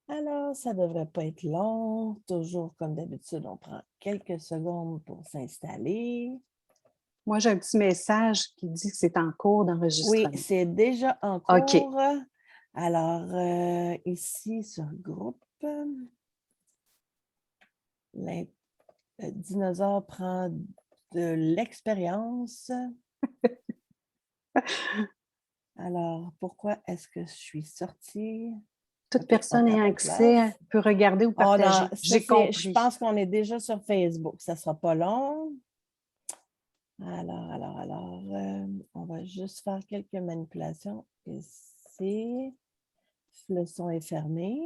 Alors, ça ne devrait pas être long. Toujours comme d'habitude, on prend quelques secondes pour s'installer. Moi, j'ai un petit message qui dit que c'est en cours Oui, d'enregistrement. c'est déjà en OK. cours. Alors, ici sur groupe, le dinosaure prend de l'expérience. Alors, pourquoi est-ce que je suis sortie? Toute OK, on personne est à ayant bonne accès place. peut regarder ou On a, partager. ça, J'ai je compris. pense qu'on est déjà sur Facebook. Ça ne sera pas long. On va juste faire quelques manipulations ici. Le son est fermé.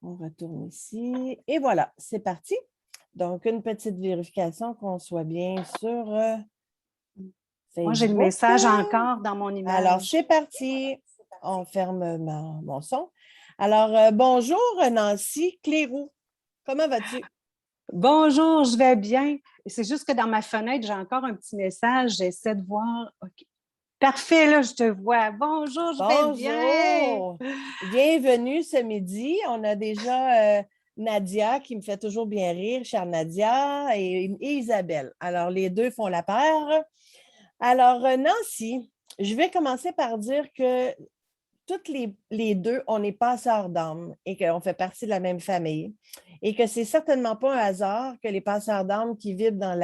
On retourne ici. Et voilà, c'est parti. Donc, une petite vérification qu'on soit bien sur Moi, j'ai le Facebook. message encore dans mon Alors, image. c'est parti. On ferme mon son. Alors, bonjour Nancy Clérou. Comment vas-tu? Bonjour, je vais bien. C'est juste que dans ma fenêtre, j'ai encore un petit message. J'essaie de voir. OK. Parfait, là, je te vois. Bonjour, je vais bien. Bonjour, bienvenue ce midi. On a déjà Nadia qui me fait toujours bien rire, chère Nadia, et Isabelle. Alors, les deux font la paire. Alors, Nancy, je vais commencer par dire que toutes les deux, on est passeurs d'âme et qu'on fait partie de la même famille et que c'est certainement pas un hasard que les passeurs d'âme qui vibrent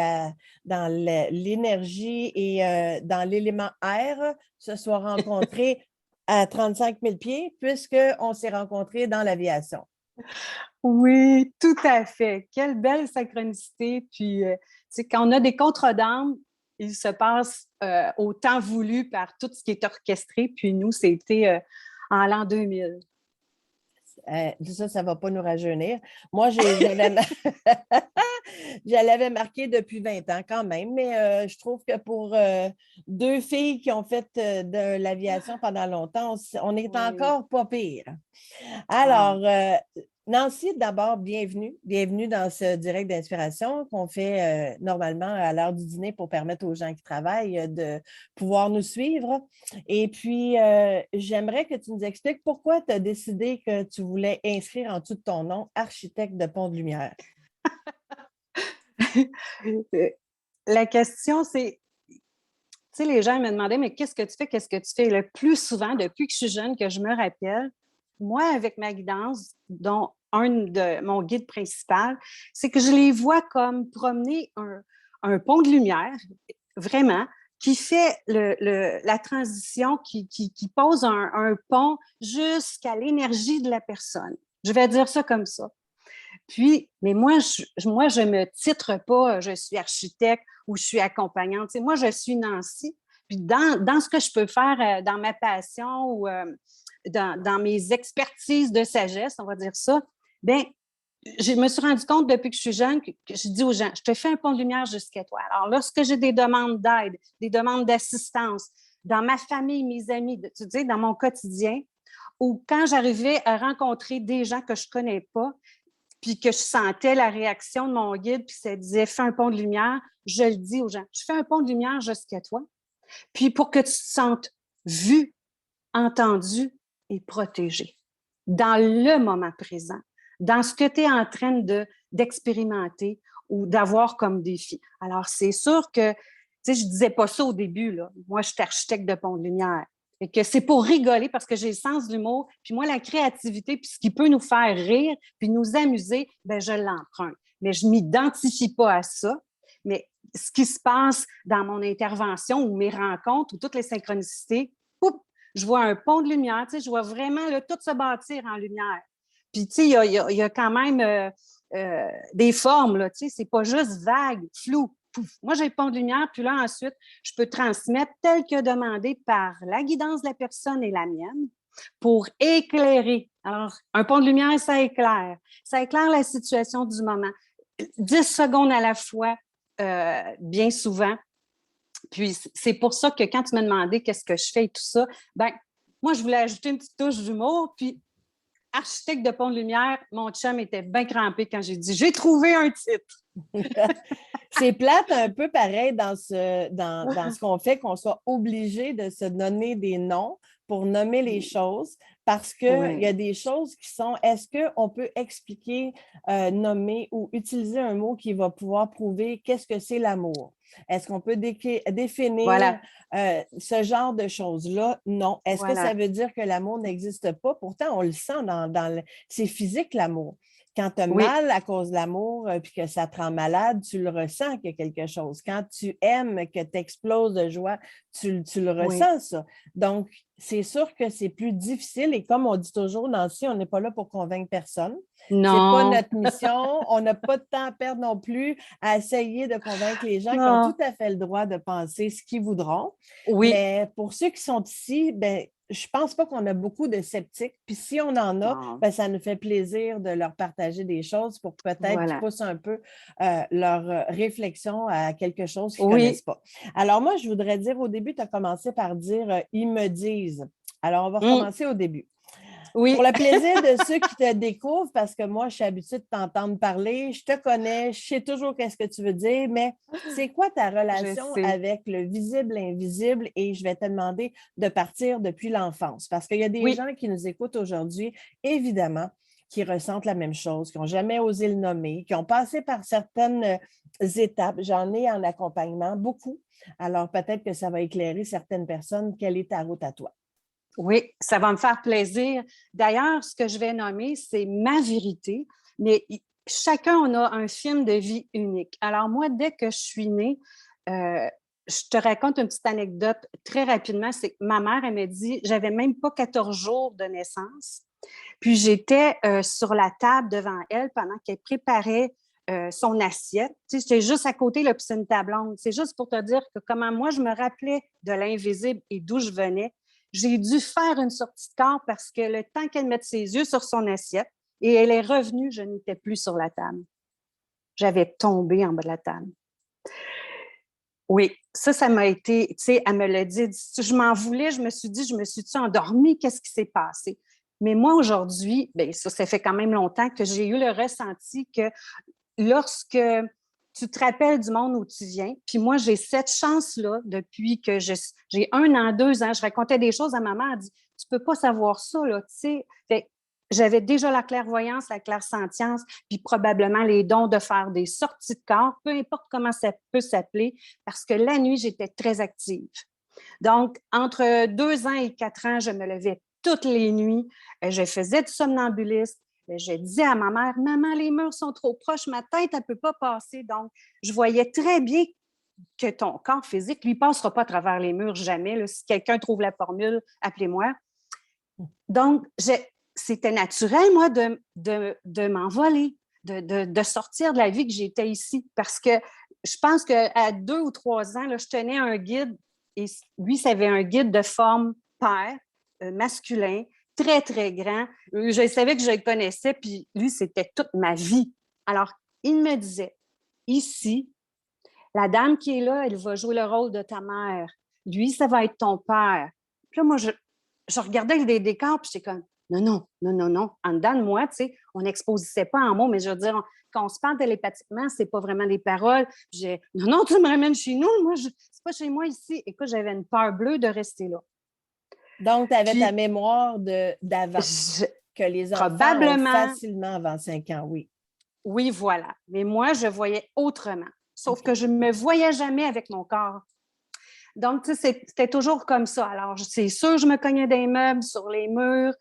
dans l'énergie et dans l'élément air se soient rencontrés à 35 000 pieds puisqu'on s'est rencontrés dans l'aviation. Oui, tout à fait. Quelle belle synchronicité. Puis, tu sais, quand on a des contredanses, il se passe au temps voulu par tout ce qui est orchestré. Puis nous, c'était en l'an 2000. Ça ne va pas nous rajeunir. Moi, je l'avais marqué depuis 20 ans quand même, mais je trouve que pour deux filles qui ont fait de l'aviation pendant longtemps, on est Oui. encore pas pire. Ah, Alors, Nancy, d'abord, bienvenue. Bienvenue dans ce direct d'inspiration qu'on fait normalement à l'heure du dîner pour permettre aux gens qui travaillent de pouvoir nous suivre. Et puis, j'aimerais que tu nous expliques pourquoi tu as décidé que tu voulais inscrire en dessous de ton nom architecte de pont de lumière. la question, c'est, tu sais, les gens me demandaient, mais qu'est-ce que tu fais? Qu'est-ce que tu fais? Le plus souvent, depuis que je suis jeune, que je me rappelle, moi, avec ma guidance, dont un de mon guide principal, c'est que je les vois comme promener un pont de lumière, vraiment, qui fait la transition, qui pose un pont jusqu'à l'énergie de la personne. Je vais dire ça comme ça. Puis, mais moi, je me titre pas, je suis architecte ou je suis accompagnante. Tu sais, moi, je suis Nancy. Puis, dans ce que je peux faire, dans ma passion ou dans mes expertises de sagesse, on va dire ça, bien, je me suis rendu compte depuis que je suis jeune que je dis aux gens, je te fais un pont de lumière jusqu'à toi. Alors, lorsque j'ai des demandes d'aide, des demandes d'assistance, dans ma famille, mes amis, tu sais, dans mon quotidien, ou quand j'arrivais à rencontrer des gens que je ne connais pas, puis que je sentais la réaction de mon guide, puis ça disait fais un pont de lumière, je le dis aux gens, je fais un pont de lumière jusqu'à toi, puis pour que tu te sentes vu, entendu et protégé dans le moment présent, dans ce que tu es en train d'expérimenter ou d'avoir comme défi. Alors, c'est sûr que, tu sais, je ne disais pas ça au début, là. Moi, je suis architecte de pont de lumière. Et que c'est pour rigoler parce que j'ai le sens de l'humour. Puis moi, la créativité, puis ce qui peut nous faire rire, puis nous amuser, ben je l'emprunte. Mais je ne m'identifie pas à ça. Mais ce qui se passe dans mon intervention ou mes rencontres ou toutes les synchronicités, poup, je vois un pont de lumière, tu sais, je vois vraiment là, tout se bâtir en lumière. Puis, tu sais, il y a quand même des formes, là, tu sais, c'est pas juste vague, flou. Pouf. Moi, j'ai le pont de lumière, puis là, ensuite, je peux transmettre tel que demandé par la guidance de la personne et la mienne pour éclairer. Alors, un pont de lumière, ça éclaire. Ça éclaire la situation du moment. 10 secondes à la fois, bien souvent. Puis c'est pour ça que quand tu m'as demandé qu'est-ce que je fais et tout ça, ben moi, je voulais ajouter une petite touche d'humour. Puis architecte de pont de lumière, mon chum était bien crampé quand j'ai dit j'ai trouvé un titre. C'est plate un peu pareil dans ce qu'on fait, qu'on soit obligé de se donner des noms pour nommer les choses parce qu'il y a des choses qui sont, est-ce qu'on peut expliquer, nommer ou utiliser un mot qui va pouvoir prouver qu'est-ce que c'est l'amour? Est-ce qu'on peut définir ce genre de choses-là? Non. Est-ce que ça veut dire que l'amour n'existe pas? Pourtant, on le sent c'est physique, l'amour. Quand tu as mal à cause de l'amour puis que ça te rend malade, tu le ressens qu'il y a quelque chose. Quand tu aimes, que tu exploses de joie, tu le ressens, ça. Donc, c'est sûr que c'est plus difficile et comme on dit toujours, Nancy, on n'est pas là pour convaincre personne. Non. C'est pas notre mission. On n'a pas de temps à perdre non plus à essayer de convaincre les gens qui ont tout à fait le droit de penser ce qu'ils voudront. Mais pour ceux qui sont ici, ben, je ne pense pas qu'on a beaucoup de sceptiques. Puis si on en a, ben, ça nous fait plaisir de leur partager des choses pour peut-être qu'ils poussent un peu leur réflexion à quelque chose qu'ils ne connaissent pas. Alors moi, je voudrais dire au début, tu as commencé par dire « ils me disent ». Alors, on va recommencer au début. Pour le plaisir de ceux qui te découvrent, parce que moi, je suis habituée de t'entendre parler, je te connais, je sais toujours qu'est-ce que tu veux dire, mais c'est quoi ta relation avec le visible, l'invisible? Et je vais te demander de partir depuis l'enfance, parce qu'il y a des gens qui nous écoutent aujourd'hui, évidemment, qui ressentent la même chose, qui n'ont jamais osé le nommer, qui ont passé par certaines étapes. J'en ai en accompagnement, beaucoup. Alors, peut-être que ça va éclairer certaines personnes. Quelle est ta route à toi? Oui, ça va me faire plaisir. D'ailleurs, ce que je vais nommer, c'est ma vérité, mais chacun, on a un film de vie unique. Alors moi, dès que je suis née, je te raconte une petite anecdote très rapidement, c'est que ma mère, elle m'a dit, j'avais même pas 14 jours de naissance, puis j'étais sur la table devant elle pendant qu'elle préparait son assiette. Tu sais, j'étais juste à côté, là, puis c'est une table ronde. C'est juste pour te dire que comment moi, je me rappelais de l'invisible et d'où je venais. J'ai dû faire une sortie de corps parce que le temps qu'elle mette ses yeux sur son assiette et elle est revenue, je n'étais plus sur la table. J'avais tombé en bas de la table. Oui, ça m'a été, tu sais, elle me l'a dit, je m'en voulais, je me suis-tu endormie, qu'est-ce qui s'est passé? Mais moi, aujourd'hui, bien, ça fait quand même longtemps que j'ai eu le ressenti que lorsque tu te rappelles du monde où tu viens. Puis moi, j'ai cette chance-là depuis que j'ai 1 an, 2 ans. Je racontais des choses à ma mère. Elle dit, tu peux pas savoir ça, là, tu sais. J'avais déjà la clairvoyance, la clairsentience, puis probablement les dons de faire des sorties de corps, peu importe comment ça peut s'appeler, parce que la nuit, j'étais très active. Donc, entre 2 ans et 4 ans, je me levais toutes les nuits. Je faisais du somnambulisme. Je disais à ma mère, « Maman, les murs sont trop proches, ma tête, elle ne peut pas passer. » Donc, je voyais très bien que ton corps physique, lui, ne passera pas à travers les murs jamais. Là. Si quelqu'un trouve la formule, appelez-moi. Donc, c'était naturel, moi, de m'envoler, de sortir de la vie que j'étais ici. Parce que je pense qu'à 2 ou 3 ans, là, je tenais un guide, et lui, ça avait un guide de forme père, masculin, très, très grand. Je savais que je le connaissais, puis lui, c'était toute ma vie. Alors, il me disait, ici, la dame qui est là, elle va jouer le rôle de ta mère. Lui, ça va être ton père. Puis là, moi, je regardais les décors, puis j'étais comme, non. En dedans de moi, tu sais, on n'exposait pas en mots, mais je veux dire, quand on se parle télépathiquement, c'est pas vraiment des paroles. Non, tu me ramènes chez nous. Moi, c'est pas chez moi ici. Écoute, j'avais une peur bleue de rester là. Donc, tu avais ta mémoire d'avant, que les enfants ont facilement avant 5 ans, oui. Oui, voilà. Mais moi, je voyais autrement. Sauf que je ne me voyais jamais avec mon corps. Donc, tu sais, c'était toujours comme ça. Alors, c'est sûr, je me cognais des meubles sur les murs.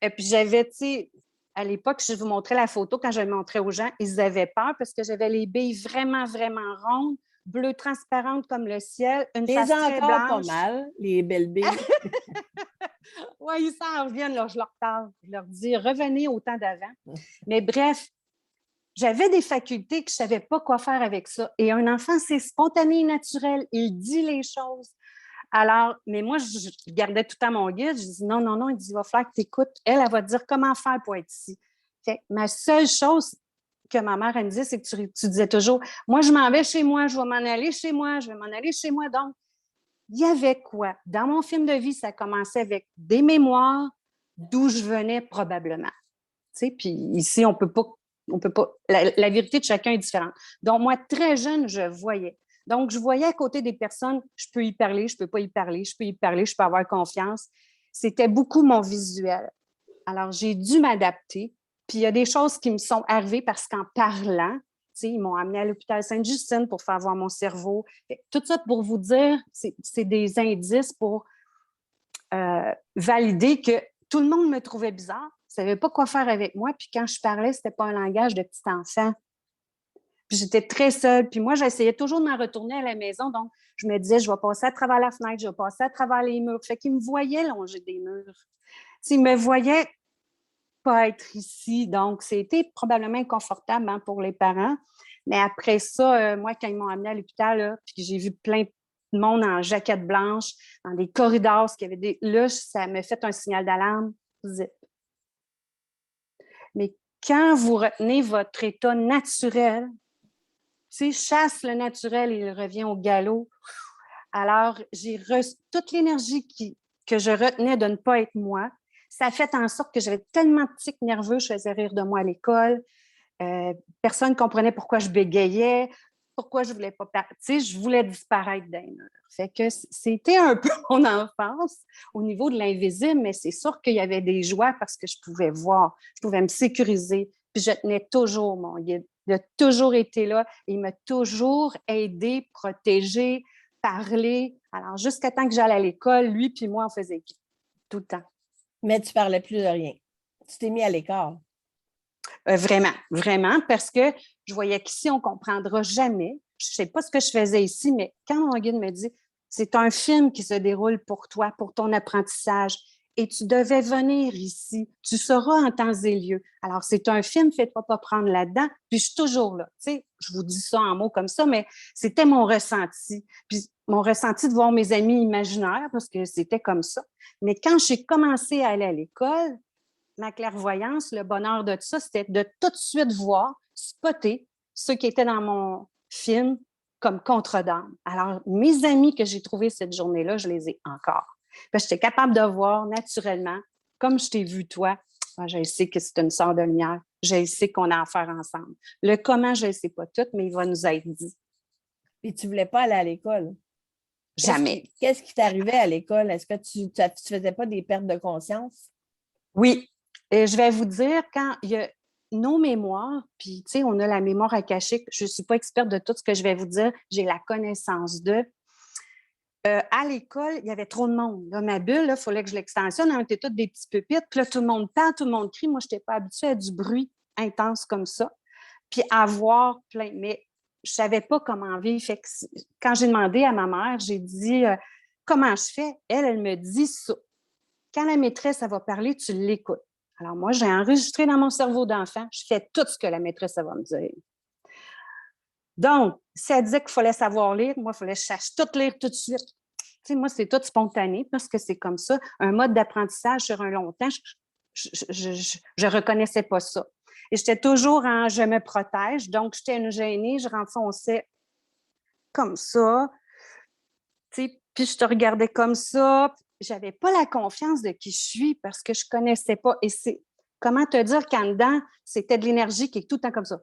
Et puis, j'avais, tu sais, à l'époque, je vous montrais la photo, quand je le montrais aux gens, ils avaient peur parce que j'avais les billes vraiment, vraiment rondes, bleues transparentes comme le ciel, une face très blanche. Pas mal, les belles billes. Oui, ils s'en reviennent, là, je leur parle. Je leur dis, revenez au temps d'avant. Mais bref, j'avais des facultés que je ne savais pas quoi faire avec ça. Et un enfant, c'est spontané et naturel. Il dit les choses. Alors, mais moi, je gardais tout le temps mon guide. Je dis non. Il dit, il va falloir que tu écoutes. Elle va te dire comment faire pour être ici. Fait, ma seule chose que ma mère, elle me disait, c'est que tu disais toujours, moi, je m'en vais chez moi, je vais m'en aller chez moi, je vais m'en aller chez moi. Donc, il y avait quoi? Dans mon film de vie, ça commençait avec des mémoires d'où je venais probablement. Tu sais, puis ici, on peut pas, la vérité de chacun est différente. Donc, moi, très jeune, je voyais. Donc, je voyais à côté des personnes, je peux y parler, je peux pas y parler, je peux y parler, je peux avoir confiance. c'était beaucoup mon visuel. Alors, j'ai dû m'adapter. Puis, il y a des choses qui me sont arrivées parce qu'en parlant, ils m'ont amenée à l'hôpital Sainte-Justine pour faire voir mon cerveau. Tout ça pour vous dire, c'est des indices pour valider que tout le monde me trouvait bizarre, ne savait pas quoi faire avec moi. Puis quand je parlais, ce n'était pas un langage de petit enfant. Puis j'étais très seule. Puis moi, j'essayais toujours de m'en retourner à la maison. Donc, je me disais, je vais passer à travers la fenêtre, je vais passer à travers les murs. Fait qu'ils me voyaient longer des murs. Ils me voyaient pas être ici. Donc, c'était probablement inconfortable pour les parents. Mais après ça, moi, quand ils m'ont amenée à l'hôpital, là, puis j'ai vu plein de monde en jaquette blanche, dans des corridors, ce qu'il y avait des... Là, ça m'a fait un signal d'alarme. Zip. Mais quand vous retenez votre état naturel, chasse le naturel et il revient au galop. Alors, j'ai toute l'énergie que je retenais de ne pas être moi. Ça a fait en sorte que j'avais tellement de tics nerveux, je faisais rire de moi à l'école. Personne ne comprenait pourquoi je bégayais, pourquoi je voulais pas partir. Je voulais disparaître d'un mur. Fait que c'était un peu mon enfance au niveau de l'invisible, mais c'est sûr qu'il y avait des joies parce que je pouvais voir, je pouvais me sécuriser, puis je tenais toujours mon guide. Il a toujours été là, il m'a toujours aidé, protégé, parlé. Alors, jusqu'à temps que j'allais à l'école, lui puis moi, on faisait tout le temps. Mais tu parlais plus de rien. Tu t'es mis à l'écart. Vraiment, vraiment, parce que je voyais qu'ici, on ne comprendra jamais. Je ne sais pas ce que je faisais ici, mais quand mon guide me dit, c'est un film qui se déroule pour toi, pour ton apprentissage, et tu devais venir ici, tu seras en temps et lieu. Alors, c'est un film, fais-toi pas prendre là-dedans, puis je suis toujours là. Tu sais, je vous dis ça en mots comme ça, mais c'était mon ressenti. Puis mon ressenti de voir mes amis imaginaires, parce que c'était comme ça. Mais quand j'ai commencé à aller à l'école, ma clairvoyance, le bonheur de ça, c'était de tout de suite voir, spotter ceux qui étaient dans mon film comme contredanse. Alors, mes amis que j'ai trouvés cette journée-là, je les ai encore. J'étais capable de voir naturellement, comme je t'ai vu toi, je sais que c'est une sœur de lumière, je sais qu'on a affaire ensemble. Le comment, je ne sais pas tout, mais il va nous être dit. Puis tu ne voulais pas aller à l'école? Jamais. Qu'est-ce qui t'arrivait à l'école? Est-ce que tu ne faisais pas des pertes de conscience? Oui. Et je vais vous dire, quand il y a nos mémoires, puis tu sais, on a la mémoire akashique, je ne suis pas experte de tout ce que je vais vous dire, j'ai la connaissance de. À l'école, il y avait trop de monde. Là, ma bulle, il fallait que je l'extensionne. On était toutes des petits pupitres. Puis là, tout le monde parle, tout le monde crie. Moi, je n'étais pas habituée à du bruit intense comme ça. Puis à voir plein. Mais je ne savais pas comment vivre. Fait que quand j'ai demandé à ma mère, j'ai dit comment je fais? Elle me dit ça. Quand la maîtresse, elle va parler, tu l'écoutes. Alors moi, j'ai enregistré dans mon cerveau d'enfant. Je fais tout ce que la maîtresse, elle va me dire. Donc, si elle disait qu'il fallait savoir lire, moi, il fallait que je sache tout lire tout de suite. Tu sais, moi, c'est tout spontané parce que c'est comme ça. Un mode d'apprentissage sur un long temps, je reconnaissais pas ça. Et j'étais toujours en « je me protège ». Donc, j'étais une gênée, je renfonçais comme ça. Tu sais, puis je te regardais comme ça. J'avais pas la confiance de qui je suis parce que je connaissais pas. Et c'est, comment te dire qu'en dedans, c'était de l'énergie qui est tout le temps comme ça.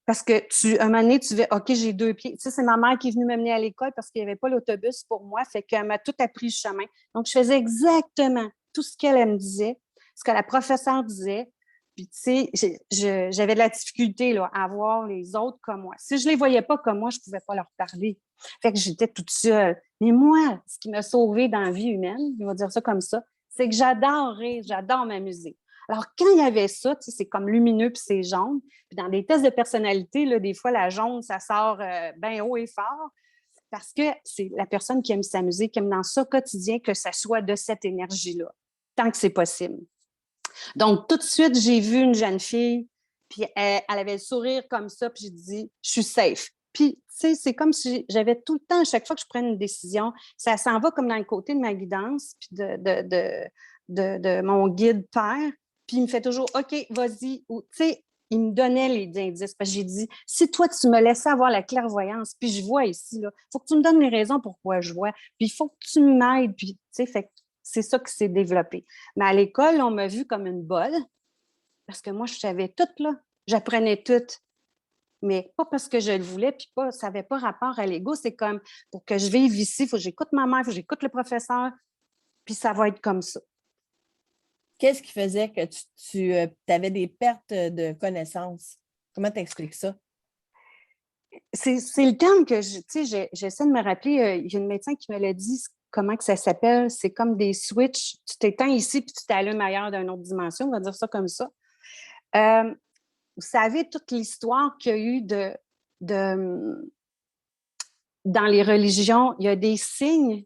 Parce que un moment donné, tu fais « OK, j'ai 2 pieds ». Tu sais, c'est ma mère qui est venue m'amener à l'école parce qu'il n'y avait pas l'autobus pour moi, fait qu'elle m'a tout appris le chemin. Donc, je faisais exactement tout ce qu'elle me disait, ce que la professeure disait. Puis, tu sais, j'avais de la difficulté là, à voir les autres comme moi. Si je ne les voyais pas comme moi, je ne pouvais pas leur parler. Fait que j'étais toute seule. Mais moi, ce qui m'a sauvée dans la vie humaine, je vais dire ça comme ça, c'est que j'adore rire, j'adore m'amuser. Alors, quand il y avait ça, tu sais, c'est comme lumineux puis c'est jaune. Puis dans des tests de personnalité, là, des fois, la jaune, ça sort bien haut et fort parce que c'est la personne qui aime s'amuser, qui aime dans ça quotidien, que ça soit de cette énergie-là, tant que c'est possible. Donc, tout de suite, j'ai vu une jeune fille, puis elle avait le sourire comme ça, puis j'ai dit « je suis safe ». Puis, tu sais, c'est comme si j'avais tout le temps, à chaque fois que je prenais une décision, ça s'en va comme dans le côté de ma guidance, puis de mon guide père. Puis il me fait toujours « OK, vas-y ». Tu sais, il me donnait les indices. Parce que j'ai dit « Si toi, tu me laissais avoir la clairvoyance, puis je vois ici, il faut que tu me donnes les raisons pourquoi je vois. Puis il faut que tu m'aides. » Puis, tu sais, fait c'est ça qui s'est développé. Mais à l'école, on m'a vue comme une bolle parce que moi, je savais tout, là. J'apprenais tout. mais pas parce que je le voulais, puis ça n'avait pas rapport à l'ego. C'est comme, pour que je vive ici, il faut que j'écoute ma mère, il faut que j'écoute le professeur, puis ça va être comme ça. Qu'est-ce qui faisait que tu avais des pertes de connaissances? Comment tu expliques ça? C'est le terme que j'essaie de me rappeler. Il y a une médecin qui me l'a dit, comment que ça s'appelle. C'est comme des switches. Tu t'éteins ici, puis tu t'allumes ailleurs d'une autre dimension. On va dire ça comme ça. Vous savez, toute l'histoire qu'il y a eu dans les religions, il y a des signes.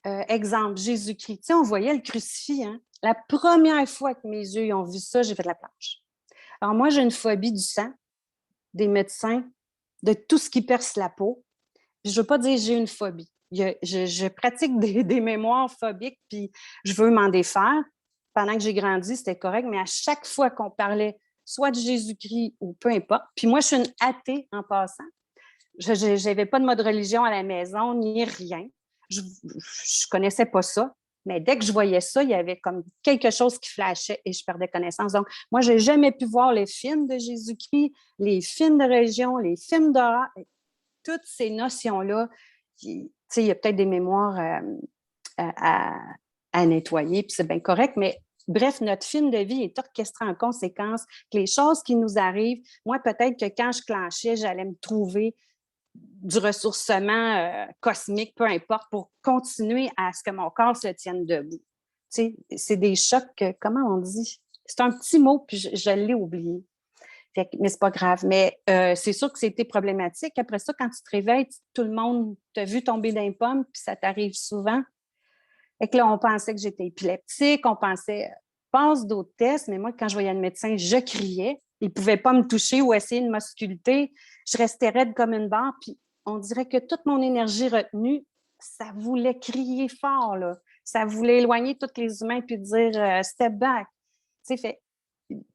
Exemple, Jésus-Christ. Tu sais, on voyait le crucifix. Hein? La première fois que mes yeux ont vu ça, j'ai fait de la planche. Alors moi, j'ai une phobie du sang, des médecins, de tout ce qui perce la peau. Puis je ne veux pas dire que j'ai une phobie. Je pratique des mémoires phobiques, puis je veux m'en défaire. Pendant que j'ai grandi, c'était correct, mais à chaque fois qu'on parlait soit de Jésus-Christ ou peu importe, puis moi, je suis une athée en passant. Je n'avais pas de mode religion à la maison, ni rien. Je ne connaissais pas ça. Mais dès que je voyais ça, il y avait comme quelque chose qui flashait et je perdais connaissance. Donc, moi, je n'ai jamais pu voir les films de Jésus-Christ, les films de religion, les films d'horreur. Toutes ces notions-là, il y a peut-être des mémoires à nettoyer, puis c'est bien correct, mais bref, notre film de vie est orchestré en conséquence, que les choses qui nous arrivent, moi, peut-être que quand je clenchais, j'allais me trouver du ressourcement cosmique, peu importe, pour continuer à ce que mon corps se tienne debout. Tu sais, c'est des chocs, comment on dit? C'est un petit mot, puis je l'ai oublié. Mais c'est pas grave. Mais c'est sûr que c'était problématique. Après ça, quand tu te réveilles, tout le monde t'a vu tomber d'un pomme, puis ça t'arrive souvent. Et que là, on pensait que j'étais épileptique, on pensait, passe d'autres tests, mais moi, quand je voyais le médecin, je criais. Il ne pouvait pas me toucher ou essayer de m'ausculter. Je restais raide comme une barre, puis on dirait que toute mon énergie retenue, ça voulait crier fort, là. Ça voulait éloigner tous les humains puis dire step back. Tu sais, fait.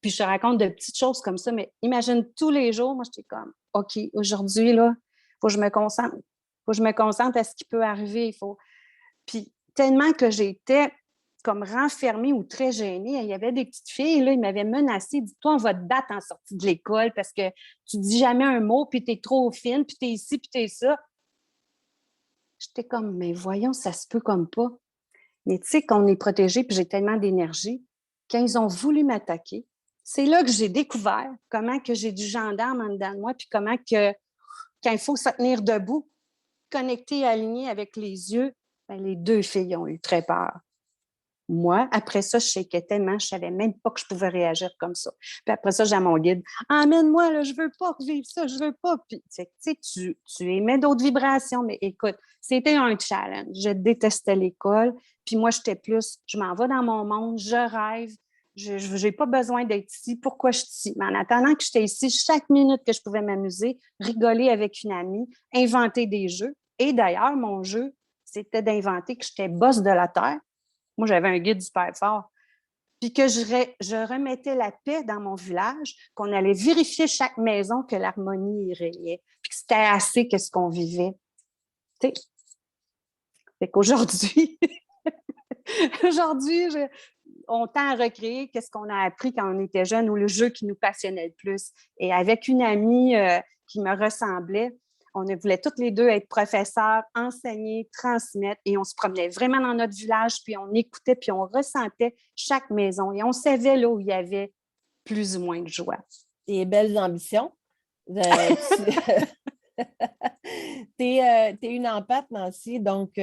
Puis je te raconte de petites choses comme ça, mais imagine tous les jours, moi, j'étais comme, OK, aujourd'hui, là, il faut que je me concentre. Il faut que je me concentre à ce qui peut arriver. Puis tellement que j'étais comme renfermée ou très gênée, il y avait des petites filles, là, ils m'avaient menacée, dis-toi, on va te battre en sortie de l'école parce que tu dis jamais un mot, puis tu es trop fine, puis tu es ici, puis tu es ça. J'étais comme, mais voyons, ça se peut comme pas. Mais tu sais, qu'on est protégé, puis j'ai tellement d'énergie, quand ils ont voulu m'attaquer, c'est là que j'ai découvert comment que j'ai du gendarme en dedans de moi, puis comment que, quand il faut se tenir debout, connecté, aligné avec les yeux, ben, les deux filles ont eu très peur. Moi, après ça, je shakeais tellement, je ne savais même pas que je pouvais réagir comme ça. Puis après ça, j'ai à mon guide, emmène-moi, là, je ne veux pas vivre ça, je ne veux pas. Puis, tu sais, tu émets d'autres vibrations, mais écoute, c'était un challenge. Je détestais l'école. Puis moi, j'étais plus, je m'en vais dans mon monde, je rêve, je n'ai pas besoin d'être ici. Pourquoi je suis ici? Mais en attendant que j'étais ici, chaque minute que je pouvais m'amuser, rigoler avec une amie, inventer des jeux. Et d'ailleurs, mon jeu, c'était d'inventer que j'étais boss de la Terre. Moi, j'avais un guide super fort. Puis que je remettais la paix dans mon village, qu'on allait vérifier chaque maison que l'harmonie y régnait, puis que c'était assez que ce qu'on vivait. Tu sais, fait qu'aujourd'hui, aujourd'hui, on tend à recréer qu'est-ce qu'on a appris quand on était jeune ou le jeu qui nous passionnait le plus. Et avec une amie qui me ressemblait, on voulait toutes les deux être professeurs, enseigner, transmettre, et on se promenait vraiment dans notre village, puis on écoutait, puis on ressentait chaque maison, et on savait là où il y avait plus ou moins de joie. Des belles ambitions. Tu es une empathe, Nancy, donc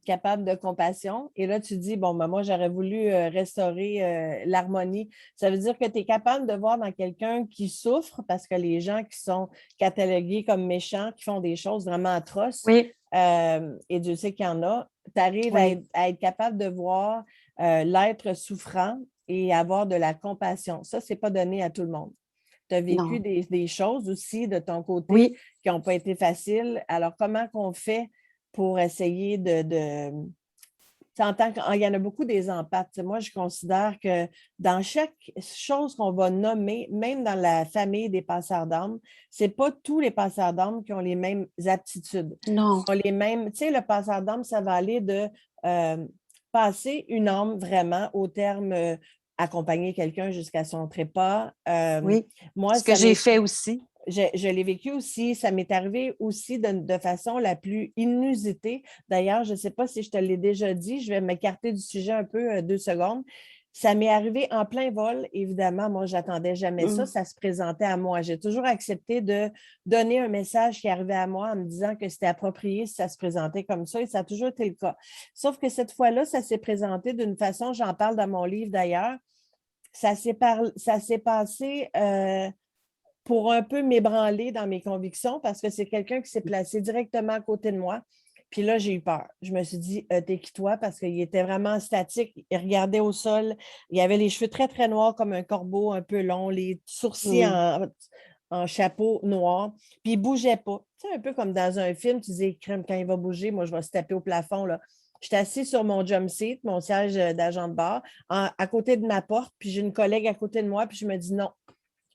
capable de compassion. Et là, tu dis, bon, ben, moi, j'aurais voulu restaurer l'harmonie. Ça veut dire que tu es capable de voir dans quelqu'un qui souffre, parce que les gens qui sont catalogués comme méchants, qui font des choses vraiment atroces, Oui. Et Dieu sait qu'il y en a, tu arrives Oui. à être capable de voir l'être souffrant et avoir de la compassion. Ça, ce n'est pas donné à tout le monde. Tu as vécu des choses aussi de ton côté Oui. qui n'ont pas été faciles. Alors, comment qu'on fait pour essayer il y en a beaucoup des empathes. Moi, je considère que dans chaque chose qu'on va nommer, même dans la famille des passeurs d'âme, ce n'est pas tous les passeurs d'âme qui ont les mêmes aptitudes. Non. Ont les mêmes, tu sais, le passeur d'âme, ça va aller de passer une âme vraiment au terme accompagner quelqu'un jusqu'à son trépas. Oui. Moi, Ce que j'ai fait aussi. je l'ai vécu aussi. Ça m'est arrivé aussi de façon la plus inusitée. D'ailleurs, je ne sais pas si je te l'ai déjà dit, je vais m'écarter du sujet un peu 2 secondes. Ça m'est arrivé en plein vol, évidemment. Moi, je n'attendais jamais ça. Mm. Ça se présentait à moi. J'ai toujours accepté de donner un message qui arrivait à moi en me disant que c'était approprié si ça se présentait comme ça, et ça a toujours été le cas. Sauf que cette fois-là, ça s'est présenté d'une façon, j'en parle dans mon livre d'ailleurs, ça s'est passé pour un peu m'ébranler dans mes convictions parce que c'est quelqu'un qui s'est placé directement à côté de moi. Puis là, j'ai eu peur. Je me suis dit, t'es qui toi? Parce qu'il était vraiment statique. Il regardait au sol. Il avait les cheveux très, très noirs comme un corbeau, un peu long, les sourcils Mm. en chapeau noir. Puis il ne bougeait pas. Tu sais, un peu comme dans un film, tu dis, crème, quand il va bouger, moi, je vais se taper au plafond, là. J'étais assise sur mon jump seat, mon siège d'agent de bar, à côté de ma porte, puis j'ai une collègue à côté de moi, puis je me dis non,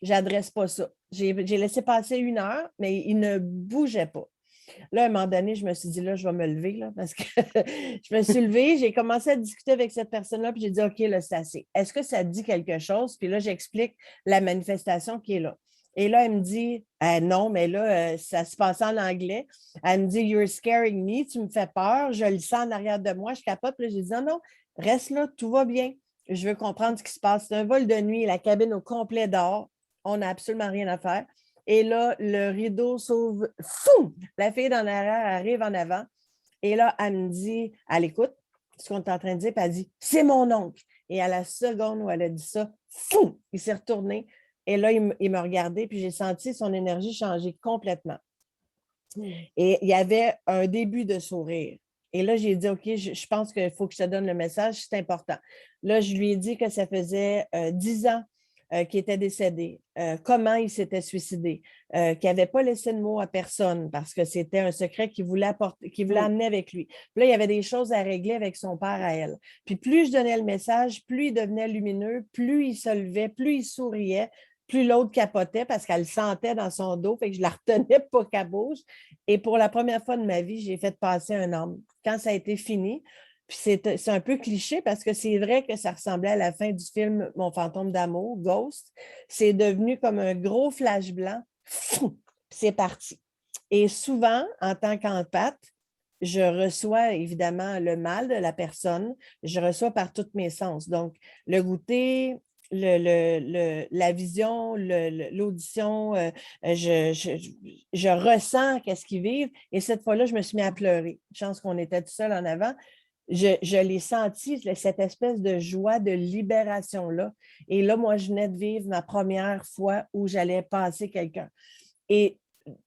j'adresse pas ça. J'ai laissé passer 1 heure, mais il ne bougeait pas. Là, à un moment donné, je me suis dit, là, je vais me lever, là, parce que je me suis levée, j'ai commencé à discuter avec cette personne-là, puis j'ai dit, OK, là, c'est assez. Est-ce que ça dit quelque chose? Puis là, j'explique la manifestation qui est là. Et là, elle me dit, non, mais là, ça se passe en anglais. Elle me dit, You're scaring me, tu me fais peur, je le sens en arrière de moi, je capote. Puis là, j'ai dit, non, non, reste là, tout va bien. Je veux comprendre ce qui se passe. C'est un vol de nuit, la cabine au complet dehors. On n'a absolument rien à faire. Et là, le rideau s'ouvre. Fou! La fille d'en arrière arrive en avant. Et là, elle me dit, elle écoute ce qu'on est en train de dire, puis elle dit, c'est mon oncle. Et à la seconde où elle a dit ça, fou! Il s'est retourné. Et là, il me regardait, puis j'ai senti son énergie changer complètement. Mm. Et il y avait un début de sourire. Et là, j'ai dit, OK, je pense qu'il faut que je te donne le message, c'est important. Là, je lui ai dit que ça faisait 10 ans qu'il était décédé, comment il s'était suicidé, qu'il n'avait pas laissé de mots à personne parce que c'était un secret qu'il voulait apporter, qu'il voulait Mm. amener avec lui. Puis là, il y avait des choses à régler avec son père à elle. Puis plus je donnais le message, plus il devenait lumineux, plus il se levait, plus il souriait, plus l'autre capotait parce qu'elle le sentait dans son dos, fait que je la retenais pour qu'elle bouge. Et pour la première fois de ma vie, j'ai fait passer un homme. Quand ça a été fini, puis c'est un peu cliché parce que c'est vrai que ça ressemblait à la fin du film Mon fantôme d'amour, Ghost. C'est devenu comme un gros flash blanc. Fou! C'est parti. Et souvent, en tant qu'empathe, je reçois évidemment le mal de la personne, je reçois par tous mes sens. Donc, le goûter, la vision, l'audition, je ressens qu'est-ce qu'ils vivent. Et cette fois-là, je me suis mis à pleurer. Chance qu'on était tout seul en avant. Je l'ai senti, cette espèce de joie, de libération-là. Et là, moi, je venais de vivre ma première fois où j'allais passer quelqu'un. Et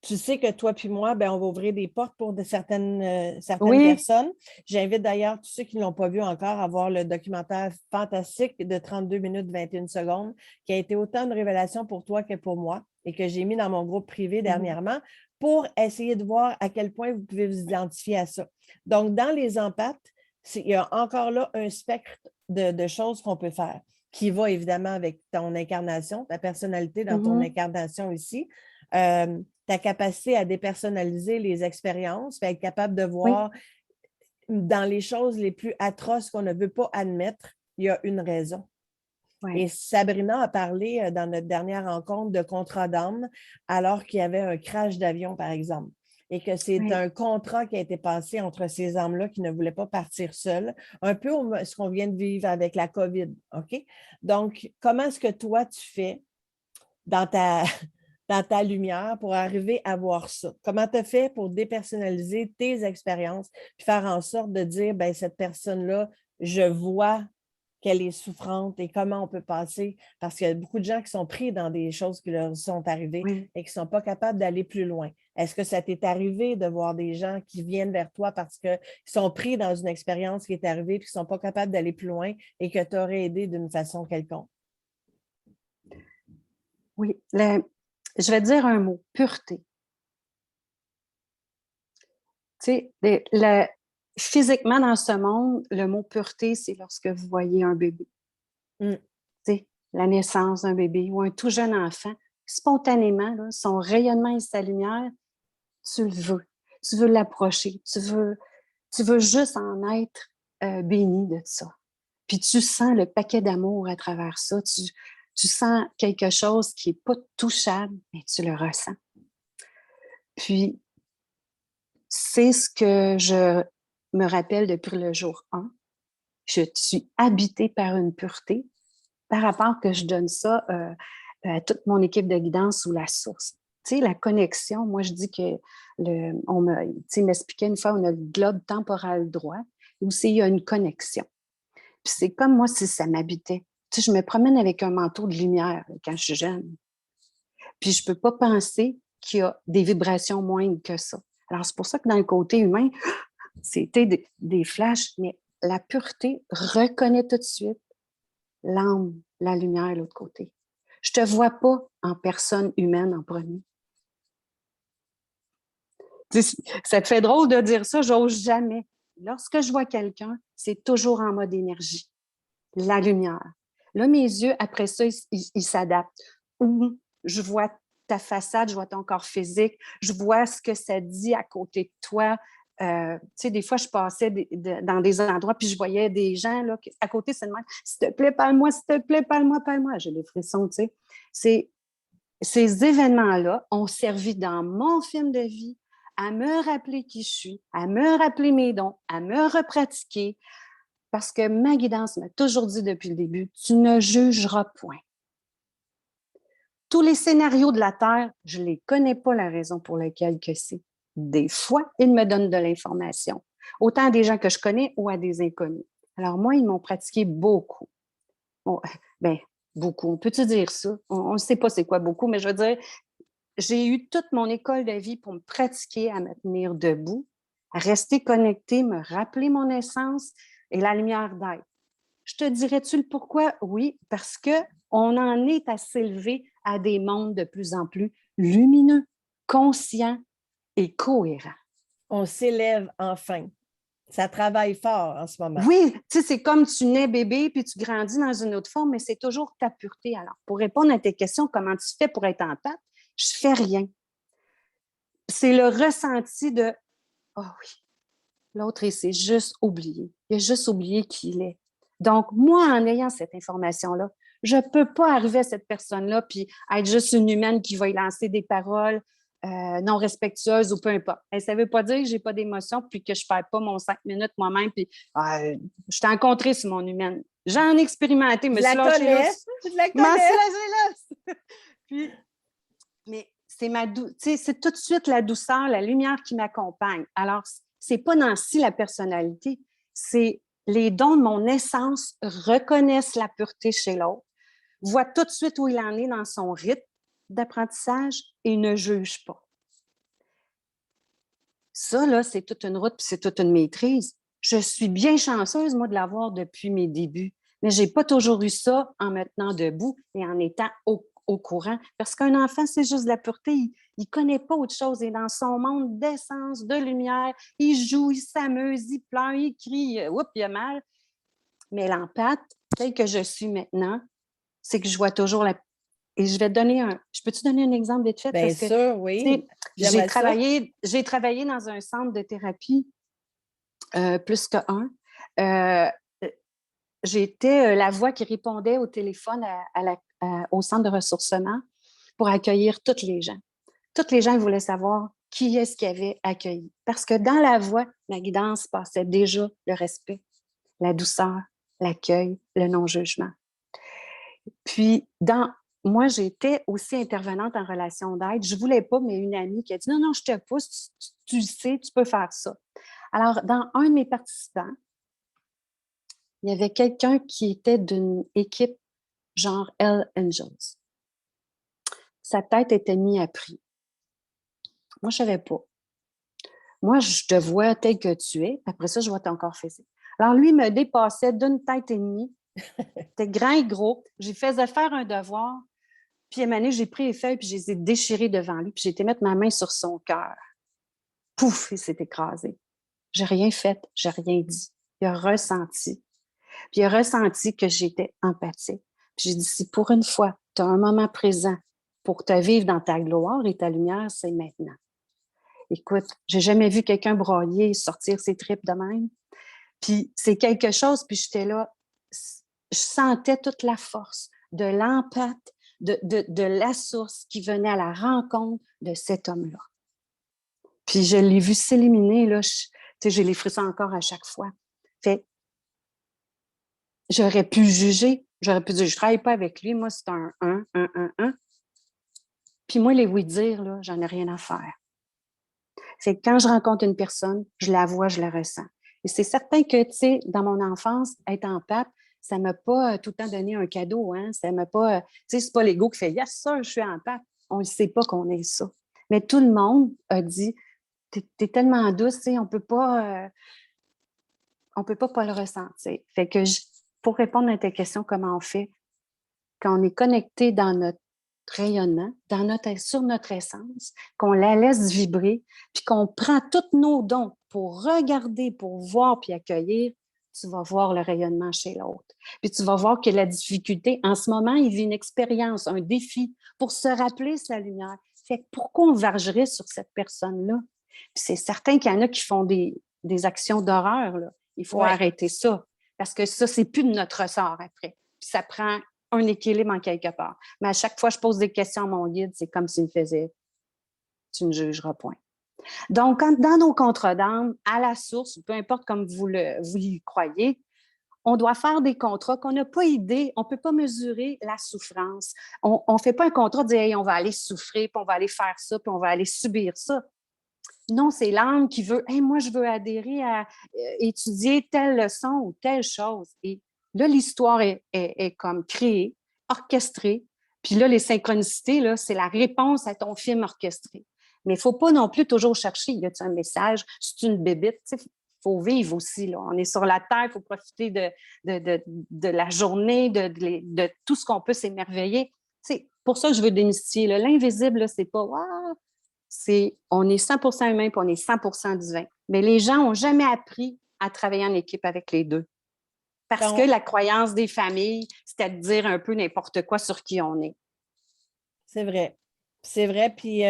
tu sais que toi puis moi, ben, on va ouvrir des portes pour certaines Oui. personnes. J'invite d'ailleurs tous ceux qui ne l'ont pas vu encore à voir le documentaire fantastique de 32 minutes 21 secondes qui a été autant de révélation pour toi que pour moi et que j'ai mis dans mon groupe privé Mm. dernièrement pour essayer de voir à quel point vous pouvez vous identifier à ça. Donc, dans les empathes, il y a encore là un spectre de choses qu'on peut faire qui va évidemment avec ton incarnation, ta personnalité dans ton Mhm. incarnation ici, ta capacité à dépersonnaliser les expériences, être capable de Oui. voir dans les choses les plus atroces qu'on ne veut pas admettre, il y a une raison. Ouais. Et Sabrina a parlé dans notre dernière rencontre de contrat d'âme alors qu'il y avait un crash d'avion, par exemple. Et que c'est Oui. un contrat qui a été passé entre ces âmes-là qui ne voulaient pas partir seules, un peu ce qu'on vient de vivre avec la COVID. OK? Donc, comment est-ce que toi, tu fais dans ta, dans ta lumière pour arriver à voir ça? Comment tu as fait pour dépersonnaliser tes expériences puis faire en sorte de dire, ben cette personne-là, je vois qu'elle est souffrante et comment on peut passer, parce qu'il y a beaucoup de gens qui sont pris dans des choses qui leur sont arrivées Oui. et qui ne sont pas capables d'aller plus loin. Est-ce que ça t'est arrivé de voir des gens qui viennent vers toi parce qu'ils sont pris dans une expérience qui est arrivée et qui ne sont pas capables d'aller plus loin et que tu aurais aidé d'une façon quelconque? Oui. Je vais dire un mot, pureté. Tu sais, physiquement dans ce monde, le mot pureté, c'est lorsque vous voyez un bébé. Mm. Tu sais, la naissance d'un bébé ou un tout jeune enfant, spontanément, là, son rayonnement et sa lumière, tu le veux. Tu veux l'approcher. Tu veux juste en être béni de ça. Puis tu sens le paquet d'amour à travers ça. tu sens quelque chose qui n'est pas touchable, mais tu le ressens. Puis, c'est ce que je me rappelle depuis le jour 1. Je suis habitée par une pureté par rapport que je donne ça à toute mon équipe de guidance ou la source. Tu sais, la connexion, moi, je dis que il m'expliquait une fois, on a le globe temporel droit, où il y a une connexion. Puis c'est comme moi si ça m'habitait. Tu sais, je me promène avec un manteau de lumière quand je suis jeune. Puis je ne peux pas penser qu'il y a des vibrations moindres que ça. Alors, c'est pour ça que dans le côté humain, c'était des flashs, mais la pureté reconnaît tout de suite l'âme, la lumière de l'autre côté. Je ne te vois pas en personne humaine en premier. Ça te fait drôle de dire ça, j'ose jamais. Lorsque je vois quelqu'un, c'est toujours en mode énergie. La lumière. Là, mes yeux, après ça, ils s'adaptent. Ou je vois ta façade, je vois ton corps physique, je vois ce que ça dit à côté de toi. Tu sais, des fois, je passais dans des endroits, puis je voyais des gens là, à côté, c'est de même. S'il te plaît, parle-moi, s'il te plaît, parle-moi, parle-moi. J'ai des frissons, tu sais. Ces événements-là ont servi dans mon film de vie à me rappeler qui je suis, à me rappeler mes dons, à me repratiquer. Parce que ma guidance m'a toujours dit depuis le début, tu ne jugeras point. Tous les scénarios de la Terre, je ne les connais pas la raison pour laquelle que c'est. Des fois, ils me donnent de l'information, autant à des gens que je connais ou à des inconnus. Alors moi, ils m'ont pratiqué beaucoup. Bon, ben, beaucoup, on peut-tu dire ça? On ne sait pas c'est quoi beaucoup, mais je veux dire, j'ai eu toute mon école de vie pour me pratiquer à me tenir debout, à rester connectée, me rappeler mon essence et la lumière d'être. Je te dirais-tu le pourquoi? Oui, parce qu'on en est à s'élever à des mondes de plus en plus lumineux, conscients et cohérents. On s'élève enfin. Ça travaille fort en ce moment. Oui, tu sais, c'est comme tu nais bébé puis tu grandis dans une autre forme, mais c'est toujours ta pureté. Alors, pour répondre à tes questions, comment tu fais pour être en paix? Je fais rien. C'est le ressenti de « Ah oui, l'autre, il s'est juste oublié. Il a juste oublié qui il est. » Donc, moi, en ayant cette information-là, je ne peux pas arriver à cette personne-là puis être juste une humaine qui va y lancer des paroles non respectueuses ou peu importe. Et ça ne veut pas dire que je n'ai pas d'émotion puis que je ne perds pas mon 5 minutes moi-même puis je t'ai rencontré sur mon humaine. J'en ai expérimenté, mais je la connais. Je la connais. Puis, mais c'est tout de suite la douceur, la lumière qui m'accompagne. Alors, c'est pas Nancy la personnalité, c'est les dons de mon essence reconnaissent la pureté chez l'autre, voient tout de suite où il en est dans son rythme d'apprentissage et ne jugent pas. Ça, là, c'est toute une route, puis c'est toute une maîtrise. Je suis bien chanceuse, moi, de l'avoir depuis mes débuts, mais je n'ai pas toujours eu ça en me tenant debout et en étant au courant. Parce qu'un enfant, c'est juste de la pureté. Il ne connaît pas autre chose. Il est dans son monde d'essence, de lumière. Il joue, il s'amuse, il pleure, il crie. Oups, il a mal. Mais l'empathe, tel que je suis maintenant, c'est que je vois toujours la... Et je vais te donner un... Je peux-tu donner un exemple vite fait? Bien sûr, oui. J'ai travaillé dans un centre de thérapie, plus qu'un. J'étais la voix qui répondait au téléphone au centre de ressourcement pour accueillir toutes les gens. Toutes les gens voulaient savoir qui est-ce qu'il y avait accueilli. Parce que dans la voix, ma guidance passait déjà le respect, la douceur, l'accueil, le non-jugement. Puis, moi, j'étais aussi intervenante en relation d'aide. Je ne voulais pas, mais une amie qui a dit « Non, non, je te pousse, tu sais, tu peux faire ça. » Alors, dans un de mes participants, il y avait quelqu'un qui était d'une équipe genre Hell Angels. Sa tête était mise à prix. Moi, je ne savais pas. Moi, je te vois tel que tu es. Après ça, je vois ton corps physique. Alors, lui, il me dépassait d'une tête et demie. C'était grand et gros. J'ai fait faire un devoir. Puis, à un moment donné, j'ai pris les feuilles puis je les ai déchirées devant lui. Puis, j'ai été mettre ma main sur son cœur. Pouf, il s'est écrasé. J'ai rien fait. J'ai rien dit. Il a ressenti. Puis il a ressenti que j'étais empathique. Puis j'ai dit, si pour une fois, tu as un moment présent pour te vivre dans ta gloire et ta lumière, c'est maintenant. Écoute, j'ai jamais vu quelqu'un broyer, sortir ses tripes de même. Puis c'est quelque chose, puis j'étais là, je sentais toute la force, de l'empathe, de la source qui venait à la rencontre de cet homme-là. Puis je l'ai vu s'éliminer, là, j'ai les frissons encore à chaque fois. Fait, j'aurais pu juger, j'aurais pu dire, je ne travaille pas avec lui, moi, c'est un 1. Puis moi, les oui-dire, là, j'en ai rien à faire. C'est que quand je rencontre une personne, je la vois, je la ressens. Et c'est certain que, tu sais, dans mon enfance, être empathe, ça ne m'a pas tout le temps donné un cadeau, hein? Ça m'a pas, tu sais, c'est pas l'ego qui fait « Yes, ça, je suis empathe ». On ne sait pas qu'on est ça. Mais tout le monde a dit « T'es tellement douce, tu sais, on peut pas le ressentir ». Fait que, pour répondre à ta question, comment on fait? Quand on est connecté dans notre rayonnement, sur notre essence, qu'on la laisse vibrer, puis qu'on prend tous nos dons pour regarder, pour voir puis accueillir, tu vas voir le rayonnement chez l'autre. Puis tu vas voir que la difficulté, en ce moment, il vit une expérience, un défi pour se rappeler sa lumière. Fait que pourquoi on vargerait sur cette personne-là? Puis c'est certain qu'il y en a qui font des actions d'horreur, là. Il faut arrêter ça, parce que ça, c'est plus de notre ressort après. Puis ça prend un équilibre en quelque part. Mais à chaque fois que je pose des questions à mon guide, c'est comme s'il me faisait « tu ne jugeras point ». Donc, dans nos contrats d'âme, à la source, peu importe comme vous y croyez, on doit faire des contrats qu'on n'a pas idée, on ne peut pas mesurer la souffrance. On ne fait pas un contrat de dire hey, on va aller souffrir, puis on va aller faire ça, puis on va aller subir ça. Non, c'est l'âme qui veut hey, moi, je veux adhérer à étudier telle leçon ou telle chose. Et là, l'histoire est comme créée, orchestrée. Puis là, les synchronicités, là, c'est la réponse à ton film orchestré. Mais il ne faut pas non plus toujours chercher, y a-t-il un message, c'est une bébite, il faut vivre aussi. Là. On est sur la terre, il faut profiter de la journée, de tout ce qu'on peut s'émerveiller. C'est pour ça que je veux démystifier. Là. L'invisible, c'est pas wow, on est 100% humain et on est 100% divin. Mais les gens n'ont jamais appris à travailler en équipe avec les deux. Parce que la croyance des familles, c'était de dire un peu n'importe quoi sur qui on est. C'est vrai. C'est vrai. Puis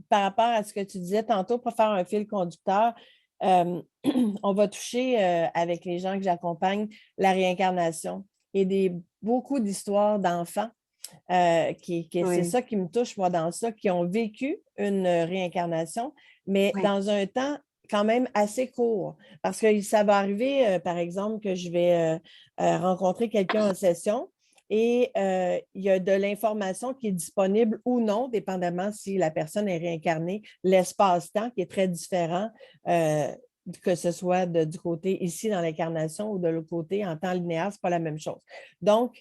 par rapport à ce que tu disais tantôt, pour faire un fil conducteur, on va toucher avec les gens que j'accompagne la réincarnation et beaucoup d'histoires d'enfants. C'est ça qui me touche, moi, dans ça, qui ont vécu une réincarnation, mais dans un temps quand même assez court. Parce que ça va arriver, par exemple, que je vais rencontrer quelqu'un en session et il y a de l'information qui est disponible ou non, dépendamment si la personne est réincarnée, l'espace-temps qui est très différent, que ce soit du côté ici dans l'incarnation ou de l'autre côté en temps linéaire, ce n'est pas la même chose. Donc,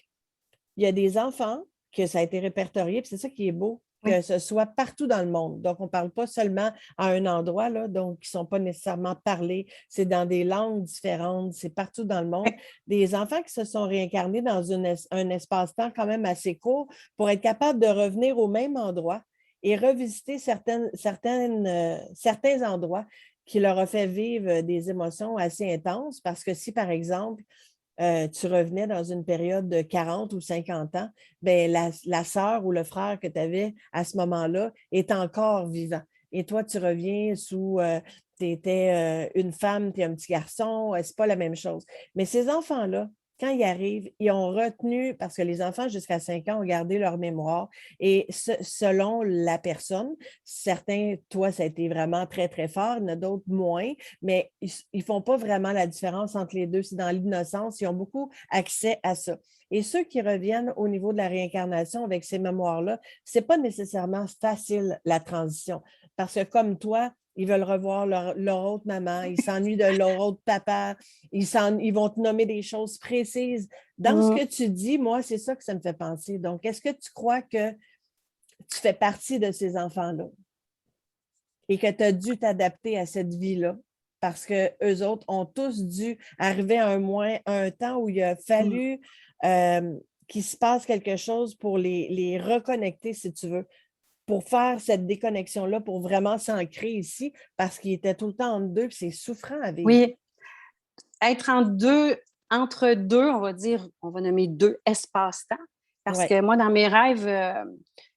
il y a des enfants que ça a été répertorié, puis c'est ça qui est beau, que ce soit partout dans le monde. Donc, on ne parle pas seulement à un endroit, là, donc qui ne sont pas nécessairement parlés. C'est dans des langues différentes, c'est partout dans le monde. Des enfants qui se sont réincarnés dans un espace-temps quand même assez court pour être capables de revenir au même endroit et revisiter certains endroits qui leur ont fait vivre des émotions assez intenses. Parce que si, par exemple, tu revenais dans une période de 40 ou 50 ans, bien, la sœur ou le frère que tu avais à ce moment-là est encore vivant. Et toi, tu reviens tu étais une femme, tu es un petit garçon, c'est pas la même chose. Mais ces enfants-là, quand ils arrivent, ils ont retenu, parce que les enfants jusqu'à 5 ans ont gardé leur mémoire, et selon la personne, certains, toi, ça a été vraiment très, très fort, il y en a d'autres moins, mais ils ne font pas vraiment la différence entre les deux. C'est dans l'innocence, ils ont beaucoup accès à ça. Et ceux qui reviennent au niveau de la réincarnation avec ces mémoires-là, ce n'est pas nécessairement facile, la transition, parce que comme toi, ils veulent revoir leur autre maman, ils s'ennuient de leur autre papa, ils vont te nommer des choses précises. Dans ce que tu dis, moi, c'est ça que ça me fait penser. Donc, est-ce que tu crois que tu fais partie de ces enfants-là et que tu as dû t'adapter à cette vie-là? Parce qu'eux autres ont tous dû arriver à un temps où il a fallu qu'il se passe quelque chose pour les reconnecter, si tu veux, pour faire cette déconnexion-là, pour vraiment s'ancrer ici, parce qu'ils étaient tout le temps entre deux, puis c'est souffrant à vivre. Oui, être entre deux, on va dire, on va nommer deux espaces-temps. Parce que moi, dans mes rêves,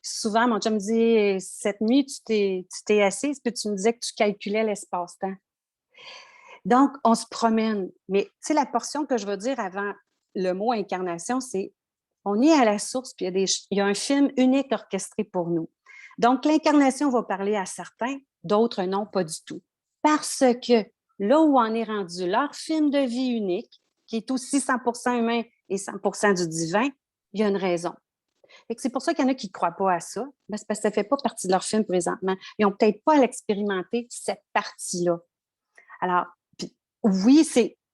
souvent, mon chum me dit « Cette nuit, tu t'es assise, puis tu me disais que tu calculais l'espace-temps. » Donc, on se promène. Mais tu sais, la portion que je veux dire avant le mot incarnation, c'est On est à la source, puis il y a un film unique orchestré pour nous. Donc, l'incarnation va parler à certains, d'autres non, pas du tout. Parce que là où on est rendu, leur film de vie unique, qui est aussi 100% humain et 100% du divin, il y a une raison. C'est pour ça qu'il y en a qui ne croient pas à ça, c'est parce que ça ne fait pas partie de leur film présentement. Ils n'ont peut-être pas à l'expérimenter, cette partie-là. Alors, puis, oui,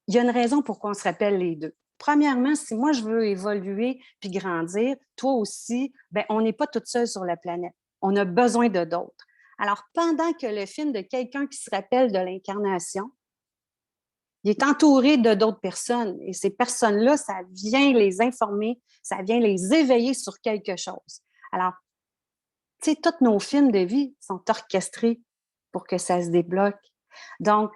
il y a une raison pourquoi on se rappelle les deux. Premièrement, si moi, je veux évoluer puis grandir, toi aussi, on n'est pas toute seule sur la planète. On a besoin de d'autres. Alors, pendant que le film de quelqu'un qui se rappelle de l'incarnation, il est entouré de d'autres personnes. Et ces personnes-là, ça vient les informer, ça vient les éveiller sur quelque chose. Alors, tu sais, tous nos films de vie sont orchestrés pour que ça se débloque. Donc,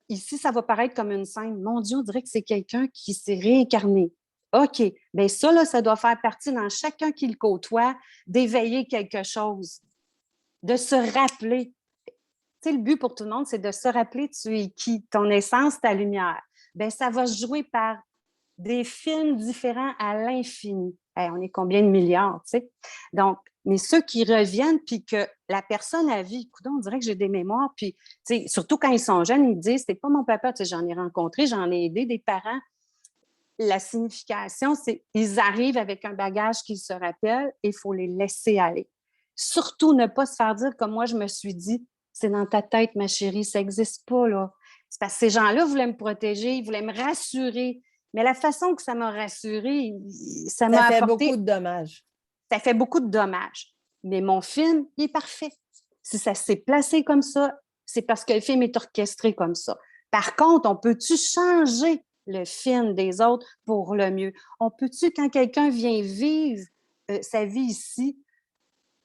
ici, ça va paraître comme une scène. Mon Dieu, on dirait que c'est quelqu'un qui s'est réincarné. OK, bien ça, là, ça doit faire partie dans chacun qui le côtoie d'éveiller quelque chose, de se rappeler. Tu sais, le but pour tout le monde, c'est de se rappeler tu es qui, ton essence, ta lumière. Bien, ça va se jouer par des films différents à l'infini. Hey, on est combien de milliards, tu sais? Donc, mais ceux qui reviennent, puis que la personne a vie, écoute, on dirait que j'ai des mémoires, puis, tu sais, surtout quand ils sont jeunes, ils disent, c'est pas mon papa, tu sais, j'en ai rencontré, j'en ai aidé des parents. La signification, c'est ils arrivent avec un bagage qu'ils se rappellent et il faut les laisser aller. Surtout ne pas se faire dire, comme moi, je me suis dit, c'est dans ta tête, ma chérie, ça n'existe pas, là. C'est parce que ces gens-là voulaient me protéger, ils voulaient me rassurer. Mais la façon que ça m'a rassurée, ça m'a fait apporté... beaucoup de dommages. Ça fait beaucoup de dommages. Mais mon film, il est parfait. Si ça s'est placé comme ça, c'est parce que le film est orchestré comme ça. Par contre, on peut-tu changer le film des autres pour le mieux? On peut-tu, quand quelqu'un vient vivre sa vie ici,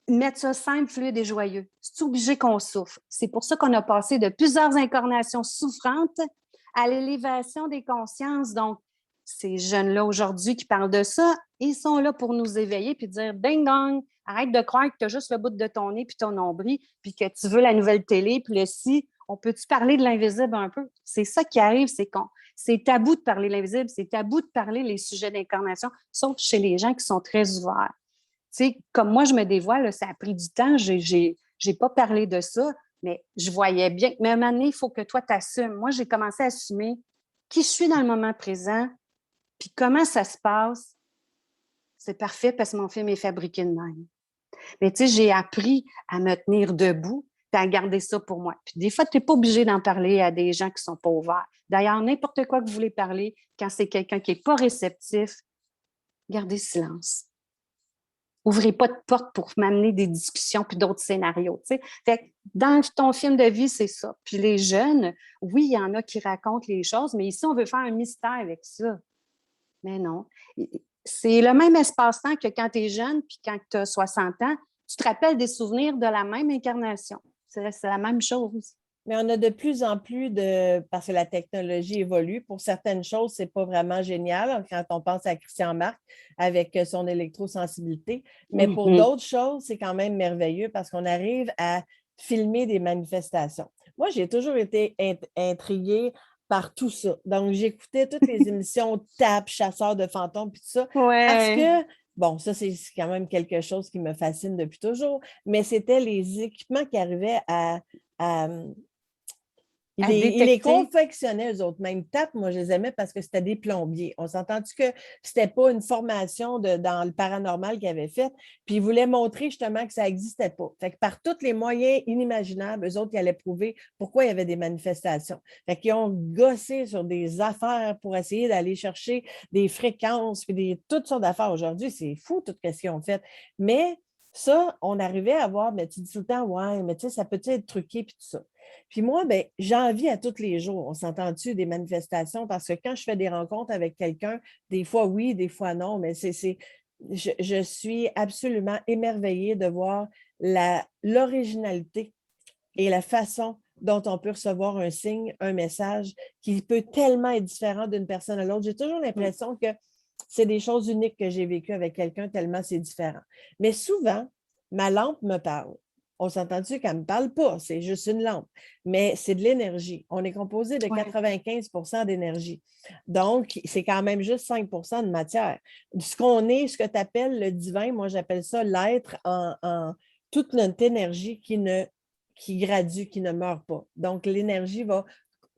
mettre ça simple, fluide et joyeux? C'est obligé qu'on souffre. C'est pour ça qu'on a passé de plusieurs incarnations souffrantes à l'élévation des consciences. Donc, ces jeunes-là aujourd'hui qui parlent de ça, ils sont là pour nous éveiller puis dire ding dong, arrête de croire que tu as juste le bout de ton nez puis ton nombril puis que tu veux la nouvelle télé puis le si. On peut-tu parler de l'invisible un peu? C'est ça qui arrive, c'est tabou de parler de l'invisible, c'est tabou de parler les sujets d'incarnation, sauf chez les gens qui sont très ouverts. Tu sais, comme moi, je me dévoile, là, ça a pris du temps, j'ai pas parlé de ça, mais je voyais bien. Mais à un moment donné, il faut que toi, tu assumes. Moi, j'ai commencé à assumer qui je suis dans le moment présent, puis comment ça se passe. C'est parfait parce que mon film est fabriqué de même. Mais tu sais, j'ai appris à me tenir debout et à garder ça pour moi. Puis des fois, tu n'es pas obligé d'en parler à des gens qui ne sont pas ouverts. D'ailleurs, n'importe quoi que vous voulez parler, quand c'est quelqu'un qui n'est pas réceptif, gardez silence. Ouvrez pas de porte pour m'amener des discussions puis d'autres scénarios. Tu sais. Fait que dans ton film de vie, c'est ça. Puis les jeunes, oui, il y en a qui racontent les choses, mais ici, on veut faire un mystère avec ça. Mais non. C'est le même espace-temps que quand tu es jeune puis quand tu as 60 ans, tu te rappelles des souvenirs de la même incarnation. C'est la même chose. Mais on a de plus en plus parce que la technologie évolue. Pour certaines choses, ce n'est pas vraiment génial quand on pense à Christian Marc avec son électrosensibilité. Mais pour d'autres choses, c'est quand même merveilleux parce qu'on arrive à filmer des manifestations. Moi, j'ai toujours été intriguée par tout ça. Donc, j'écoutais toutes les émissions TAP, Chasseurs de fantômes, puis tout ça. Ouais. Parce que, bon, ça, c'est quand même quelque chose qui me fascine depuis toujours, mais c'était les équipements qui arrivaient à ils les confectionnaient, eux autres. Même TAP, moi, je les aimais parce que c'était des plombiers. On s'entend-tu que c'était pas une formation dans le paranormal qu'ils avaient faite, puis ils voulaient montrer justement que ça n'existait pas. Fait que par tous les moyens inimaginables, eux autres, ils allaient prouver pourquoi il y avait des manifestations. Fait qu'ils ont gossé sur des affaires pour essayer d'aller chercher des fréquences, puis toutes sortes d'affaires. Aujourd'hui, c'est fou tout ce qu'ils ont fait. Mais ça, on arrivait à voir, mais tu dis tout le temps, ouais, mais tu sais, ça peut être truqué, puis tout ça. Puis moi, ben, j'en vis à tous les jours. On s'entend-tu des manifestations? Parce que quand je fais des rencontres avec quelqu'un, des fois oui, des fois non, mais je suis absolument émerveillée de voir l'originalité et la façon dont on peut recevoir un signe, un message qui peut tellement être différent d'une personne à l'autre. J'ai toujours l'impression que c'est des choses uniques que j'ai vécues avec quelqu'un tellement c'est différent. Mais souvent, ma lampe me parle. On s'entend-tu qu'elle ne me parle pas? C'est juste une lampe. Mais c'est de l'énergie. On est composé de 95 d'énergie. Donc, c'est quand même juste 5 de matière. Ce qu'on est, ce que tu appelles le divin, moi, j'appelle ça l'être en toute notre énergie qui gradue, qui ne meurt pas. Donc, l'énergie va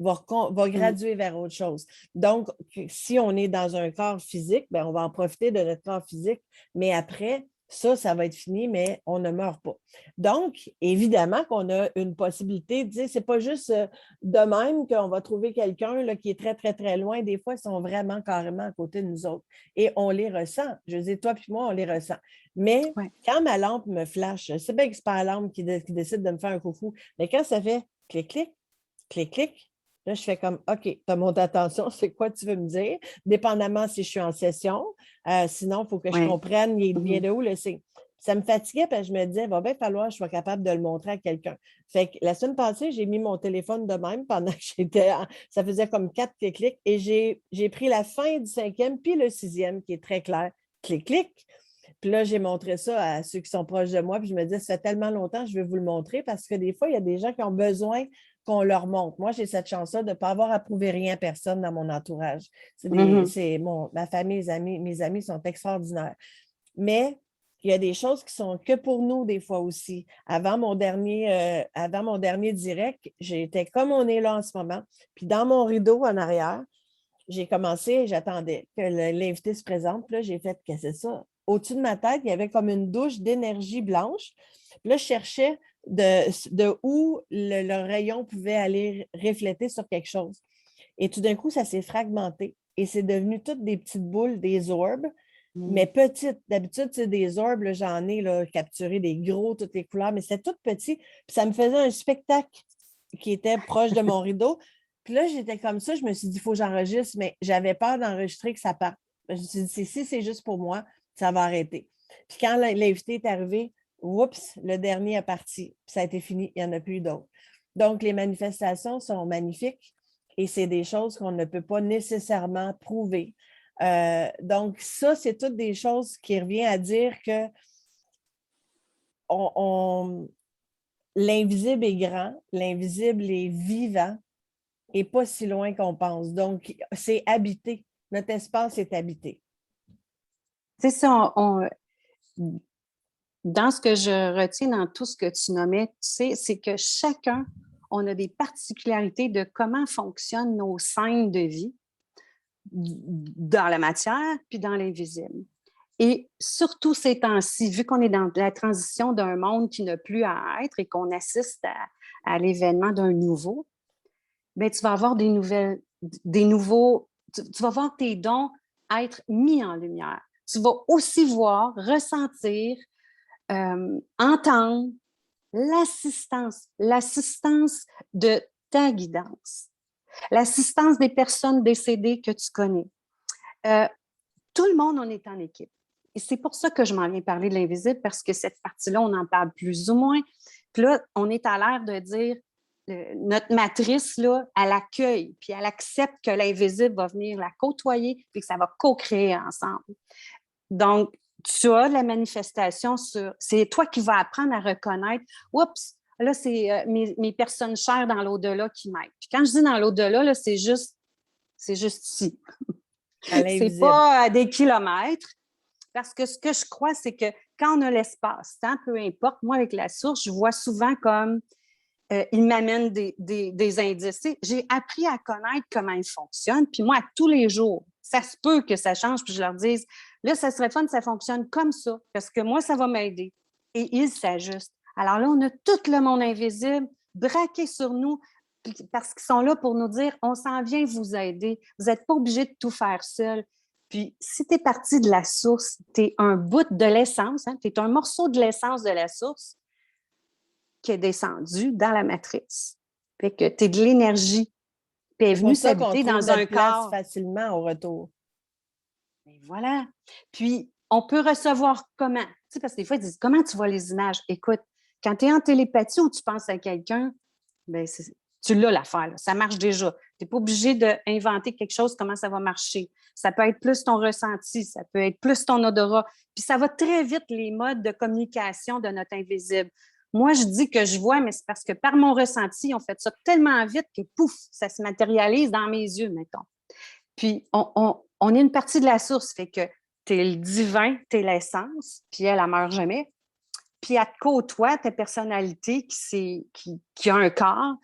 graduer vers autre chose. Donc, si on est dans un corps physique, bien, on va en profiter de notre corps physique, mais après, ça va être fini, mais on ne meurt pas. Donc, évidemment qu'on a une possibilité de dire, c'est pas juste de même qu'on va trouver quelqu'un là, qui est très, très, très loin. Des fois, ils sont vraiment carrément à côté de nous autres. Et on les ressent. Je veux dire, toi puis moi, on les ressent. Mais quand ma lampe me flash, c'est bien que ce n'est pas la lampe qui décide de me faire un coucou, mais quand ça fait clic, clic, clic, clic, là, je fais comme, OK, tu as mon attention, c'est quoi tu veux me dire? Dépendamment si je suis en session. Sinon, il faut que je comprenne, il vient de où le signe. Ça me fatiguait parce que je me disais, il va bien falloir que je sois capable de le montrer à quelqu'un. Fait que la semaine passée, j'ai mis mon téléphone de même pendant que ça faisait comme 4 clics et j'ai pris la fin du 5e puis le 6e qui est très clair. Clic, clic. Puis là, j'ai montré ça à ceux qui sont proches de moi. Puis je me disais, ça fait tellement longtemps, je vais vous le montrer parce que des fois, il y a des gens qui ont besoin qu'on leur montre. Moi, j'ai cette chance-là de ne pas avoir à prouver rien à personne dans mon entourage. Ma famille, mes amis sont extraordinaires. Mais il y a des choses qui sont que pour nous des fois aussi. Avant mon dernier direct, j'étais comme on est là en ce moment. Puis dans mon rideau en arrière, j'ai commencé, j'attendais que l'invité se présente. Puis là, j'ai fait, qu'est-ce que c'est ça? Au-dessus de ma tête, il y avait comme une douche d'énergie blanche. Puis là, je cherchais de où le rayon pouvait aller refléter sur quelque chose. Et tout d'un coup, ça s'est fragmenté. Et c'est devenu toutes des petites boules, des orbes, mais petites. D'habitude, c'est des orbes, là, j'en ai là, capturé des gros, toutes les couleurs, mais c'était tout petit. Puis ça me faisait un spectacle qui était proche de mon rideau. Puis là, j'étais comme ça, je me suis dit, il faut que j'enregistre, mais j'avais peur d'enregistrer que ça parte. Je me suis dit, si c'est juste pour moi, ça va arrêter. Puis quand l'invité est arrivé, oups, le dernier est parti. Puis ça a été fini, il n'y en a plus d'autres. Donc, les manifestations sont magnifiques et c'est des choses qu'on ne peut pas nécessairement prouver. Donc, ça, c'est toutes des choses qui reviennent à dire que l'invisible est grand, l'invisible est vivant et pas si loin qu'on pense. Donc, c'est habité. Notre espace est habité. C'est ça, dans ce que je retiens dans tout ce que tu nommais, tu sais, c'est que chacun, on a des particularités de comment fonctionnent nos scènes de vie dans la matière puis dans l'invisible. Et surtout ces temps-ci, vu qu'on est dans la transition d'un monde qui n'a plus à être et qu'on assiste à l'événement d'un nouveau, bien, tu vas avoir tu vas voir tes dons être mis en lumière. Tu vas aussi voir, ressentir, entendre l'assistance de ta guidance, l'assistance des personnes décédées que tu connais. Tout le monde, on est en équipe. Et c'est pour ça que je m'en viens parler de l'invisible, parce que cette partie-là, on en parle plus ou moins. Puis là, on est à l'air de dire, notre matrice, là, elle accueille, puis elle accepte que l'invisible va venir la côtoyer, puis que ça va co-créer ensemble. Donc, tu as la manifestation c'est toi qui vas apprendre à reconnaître, oups, là, c'est mes personnes chères dans l'au-delà qui m'aident. Puis quand je dis dans l'au-delà, là, c'est juste ici. C'est pas à des kilomètres. Parce que ce que je crois, c'est que quand on a l'espace-temps, peu importe, moi, avec la source, je vois souvent comme il m'amène des indices. Tu sais, j'ai appris à connaître comment ils fonctionnent. Puis moi, à tous les jours, ça se peut que ça change, puis je leur dise, là, ça serait fun, ça fonctionne comme ça, parce que moi, ça va m'aider. Et ils s'ajustent. Alors là, on a tout le monde invisible braqué sur nous, parce qu'ils sont là pour nous dire, on s'en vient vous aider. Vous n'êtes pas obligé de tout faire seul. Puis, si tu es parti de la source, tu es un bout de l'essence, hein, tu es un morceau de l'essence de la source qui est descendu dans la matrice. Fait que tu es de l'énergie. Puis elle est venue s'habiter dans un corps. Facilement au retour. Et voilà. Puis, on peut recevoir comment? Tu sais, parce que des fois, ils disent, comment tu vois les images? Écoute, quand tu es en télépathie ou tu penses à quelqu'un, bien, tu l'as l'affaire, là. Ça marche déjà. Tu n'es pas obligé d'inventer quelque chose, comment ça va marcher. Ça peut être plus ton ressenti, ça peut être plus ton odorat. Puis ça va très vite, les modes de communication de notre invisible. Moi, je dis que je vois, mais c'est parce que par mon ressenti, on fait ça tellement vite que pouf, ça se matérialise dans mes yeux, mettons. Puis, on est une partie de la source, fait que tu es le divin, tu es l'essence, puis elle meurt jamais. Puis, elle te côtoie, ta personnalité qui a un corps,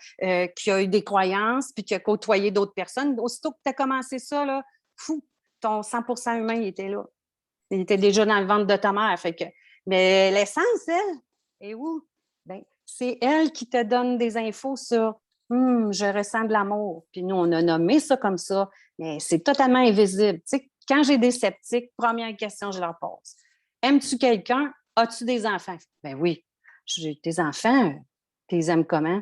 qui a eu des croyances, puis qui a côtoyé d'autres personnes. Aussitôt que tu as commencé ça, là, fou, ton 100% humain, il était là. Il était déjà dans le ventre de ta mère. Fait que, mais l'essence, elle, est où? Ben, c'est elle qui te donne des infos sur je ressens de l'amour. Puis nous, on a nommé ça comme ça, mais c'est totalement invisible. Tu sais, quand j'ai des sceptiques, première question, je leur pose. Aimes-tu quelqu'un? As-tu des enfants? Ben oui. J'ai tes enfants, tu les aimes comment?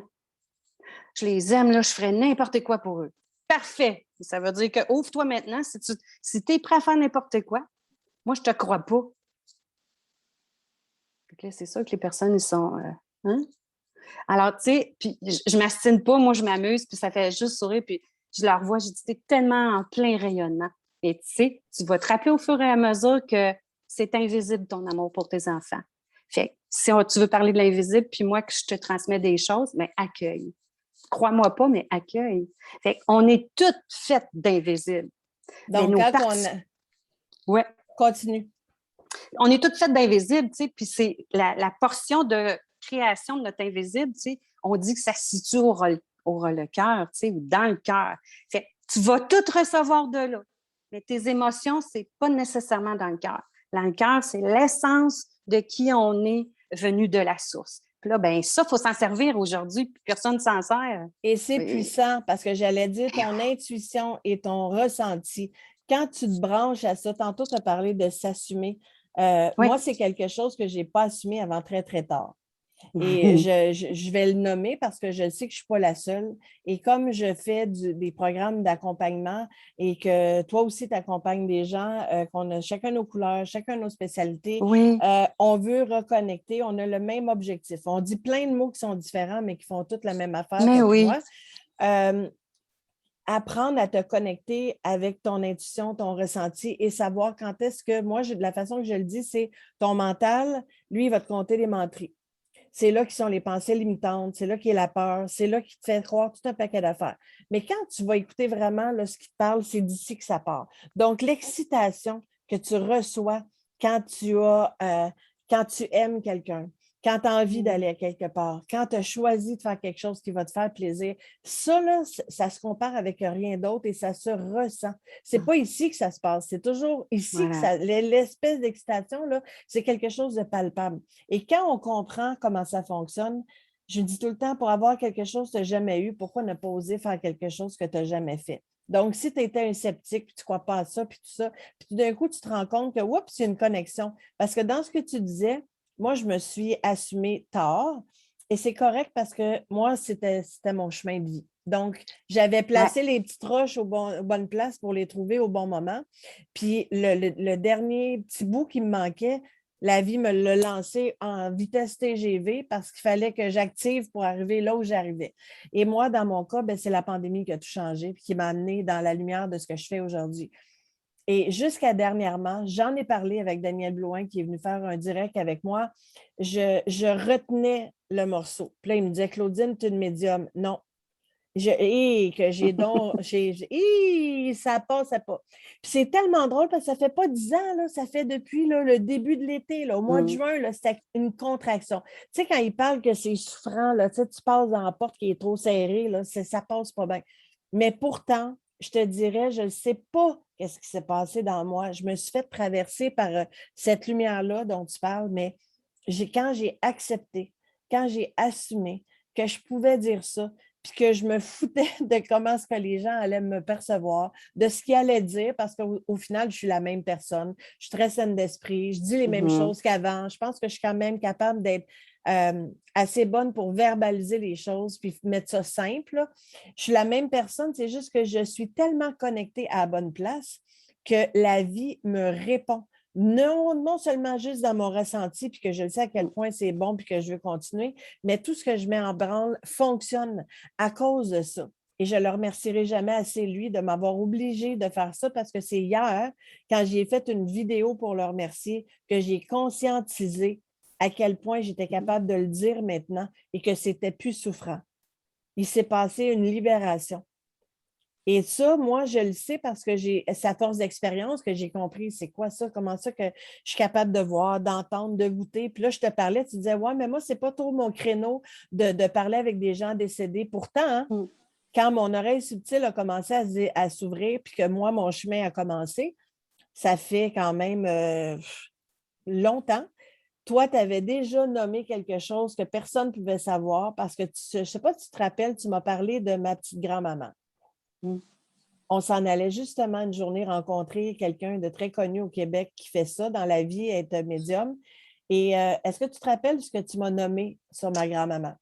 Je les aime, là, je ferais n'importe quoi pour eux. Parfait. Ça veut dire que ouvre-toi maintenant. Si tu es prêt à faire n'importe quoi, moi, je te crois pas. C'est sûr que les personnes, ils sont. Hein? Alors, tu sais, puis je m'astine pas, moi, je m'amuse, puis ça fait juste sourire, puis je leur vois, je dis, t'es tellement en plein rayonnement. Et tu sais, tu vas te rappeler au fur et à mesure que c'est invisible ton amour pour tes enfants. Fait que si tu veux parler de l'invisible, puis moi, que je te transmets des choses, mais accueille. Crois-moi pas, mais accueille. Fait qu'on est toutes faites d'invisibles. Mais Donc, nos quand parties. Ouais. Continue. On est toutes faites d'invisibles, tu sais, puis c'est la portion de création de notre invisible, tu sais, on dit que ça se situe au le cœur, tu sais, ou dans le cœur. Fait tu vas tout recevoir de là. Mais tes émotions, c'est pas nécessairement dans le cœur. Dans le cœur, c'est l'essence de qui on est venu de la source. Puis là, ben ça, il faut s'en servir aujourd'hui, puis personne ne s'en sert. Et c'est Oui. puissant parce que j'allais dire ton intuition et ton ressenti. Quand tu te branches à ça, tantôt tu as parlé de s'assumer. Oui. Moi, c'est quelque chose que je n'ai pas assumé avant très, très tard. Et je vais le nommer parce que je sais que je ne suis pas la seule. Et comme je fais des programmes d'accompagnement et que toi aussi, tu accompagnes des gens, qu'on a chacun nos couleurs, chacun nos spécialités, Oui. on veut reconnecter, on a le même objectif. On dit plein de mots qui sont différents, mais qui font toutes la même affaire, Mais comme oui. moi. Apprendre à te connecter avec ton intuition, ton ressenti et savoir quand est-ce que, moi, la façon que je le dis, c'est ton mental, lui, il va te compter les menteries. C'est là qui sont les pensées limitantes, c'est là qui est la peur, c'est là qui te fait croire tout un paquet d'affaires. Mais quand tu vas écouter vraiment là, ce qui te parle, c'est d'ici que ça part. Donc, l'excitation que tu reçois quand quand tu aimes quelqu'un, quand tu as envie d'aller à quelque part, quand tu as choisi de faire quelque chose qui va te faire plaisir, ça, là, ça se compare avec rien d'autre et ça se ressent. C'est pas ici que ça se passe, c'est toujours ici que ça, l'espèce d'excitation, là, c'est quelque chose de palpable. Et quand on comprend comment ça fonctionne, je dis tout le temps, pour avoir quelque chose que tu n'as jamais eu, pourquoi ne pas oser faire quelque chose que tu n'as jamais fait? Donc, si tu étais un sceptique, puis tu ne crois pas à ça, puis tout ça, puis tout d'un coup, tu te rends compte que, oups, il y a une connexion. Parce que dans ce que tu disais, moi, je me suis assumée tard et c'est correct parce que moi, c'était mon chemin de vie. Donc, j'avais placé les petites roches aux bonnes places pour les trouver au bon moment. Puis, le dernier petit bout qui me manquait, la vie me l'a lancé en vitesse TGV parce qu'il fallait que j'active pour arriver là où j'arrivais. Et moi, dans mon cas, c'est la pandémie qui a tout changé et qui m'a amené dans la lumière de ce que je fais aujourd'hui. Et jusqu'à dernièrement, j'en ai parlé avec Daniel Blouin qui est venu faire un direct avec moi. Je retenais le morceau. Puis là, il me disait, Claudine, tu es une médium. Non. Que j'ai donc. Ça passe pas. Puis c'est tellement drôle parce que ça fait pas 10 ans, là, ça fait depuis là, le début de l'été. Là, au mois de juin, c'était une contraction. Tu sais, quand il parle que c'est souffrant, là, tu passes dans la porte qui est trop serrée, là, ça passe pas bien. Mais pourtant, je te dirais, je ne sais pas qu'est-ce qui s'est passé dans moi. Je me suis fait traverser par cette lumière-là dont tu parles, mais quand j'ai accepté, quand j'ai assumé que je pouvais dire ça, puis que je me foutais de comment est-ce que les gens allaient me percevoir, de ce qu'ils allaient dire, parce qu'au final, je suis la même personne. Je suis très saine d'esprit, je dis les mêmes choses qu'avant. Je pense que je suis quand même capable d'être assez bonne pour verbaliser les choses puis mettre ça simple. Là. Je suis la même personne, c'est juste que je suis tellement connectée à la bonne place que la vie me répond. Non seulement juste dans mon ressenti, puis que je sais à quel point c'est bon, puis que je veux continuer, mais tout ce que je mets en branle fonctionne à cause de ça. Et je ne le remercierai jamais assez, lui, de m'avoir obligé de faire ça parce que c'est hier, quand j'ai fait une vidéo pour le remercier, que j'ai conscientisé à quel point j'étais capable de le dire maintenant et que c'était plus souffrant. Il s'est passé une libération. Et ça, moi, je le sais parce que c'est à force d'expérience que j'ai compris c'est quoi ça, comment ça que je suis capable de voir, d'entendre, de goûter. Puis là, je te parlais, tu disais, ouais, mais moi, c'est pas trop mon créneau de parler avec des gens décédés. Pourtant, hein, quand mon oreille subtile a commencé à s'ouvrir, puis que moi, mon chemin a commencé, ça fait quand même longtemps. Toi, tu avais déjà nommé quelque chose que personne ne pouvait savoir parce que, je ne sais pas si tu te rappelles, tu m'as parlé de ma petite grand-maman. On s'en allait justement une journée rencontrer quelqu'un de très connu au Québec qui fait ça dans la vie, être médium. Et est-ce que tu te rappelles ce que tu m'as nommé sur ma grand-maman?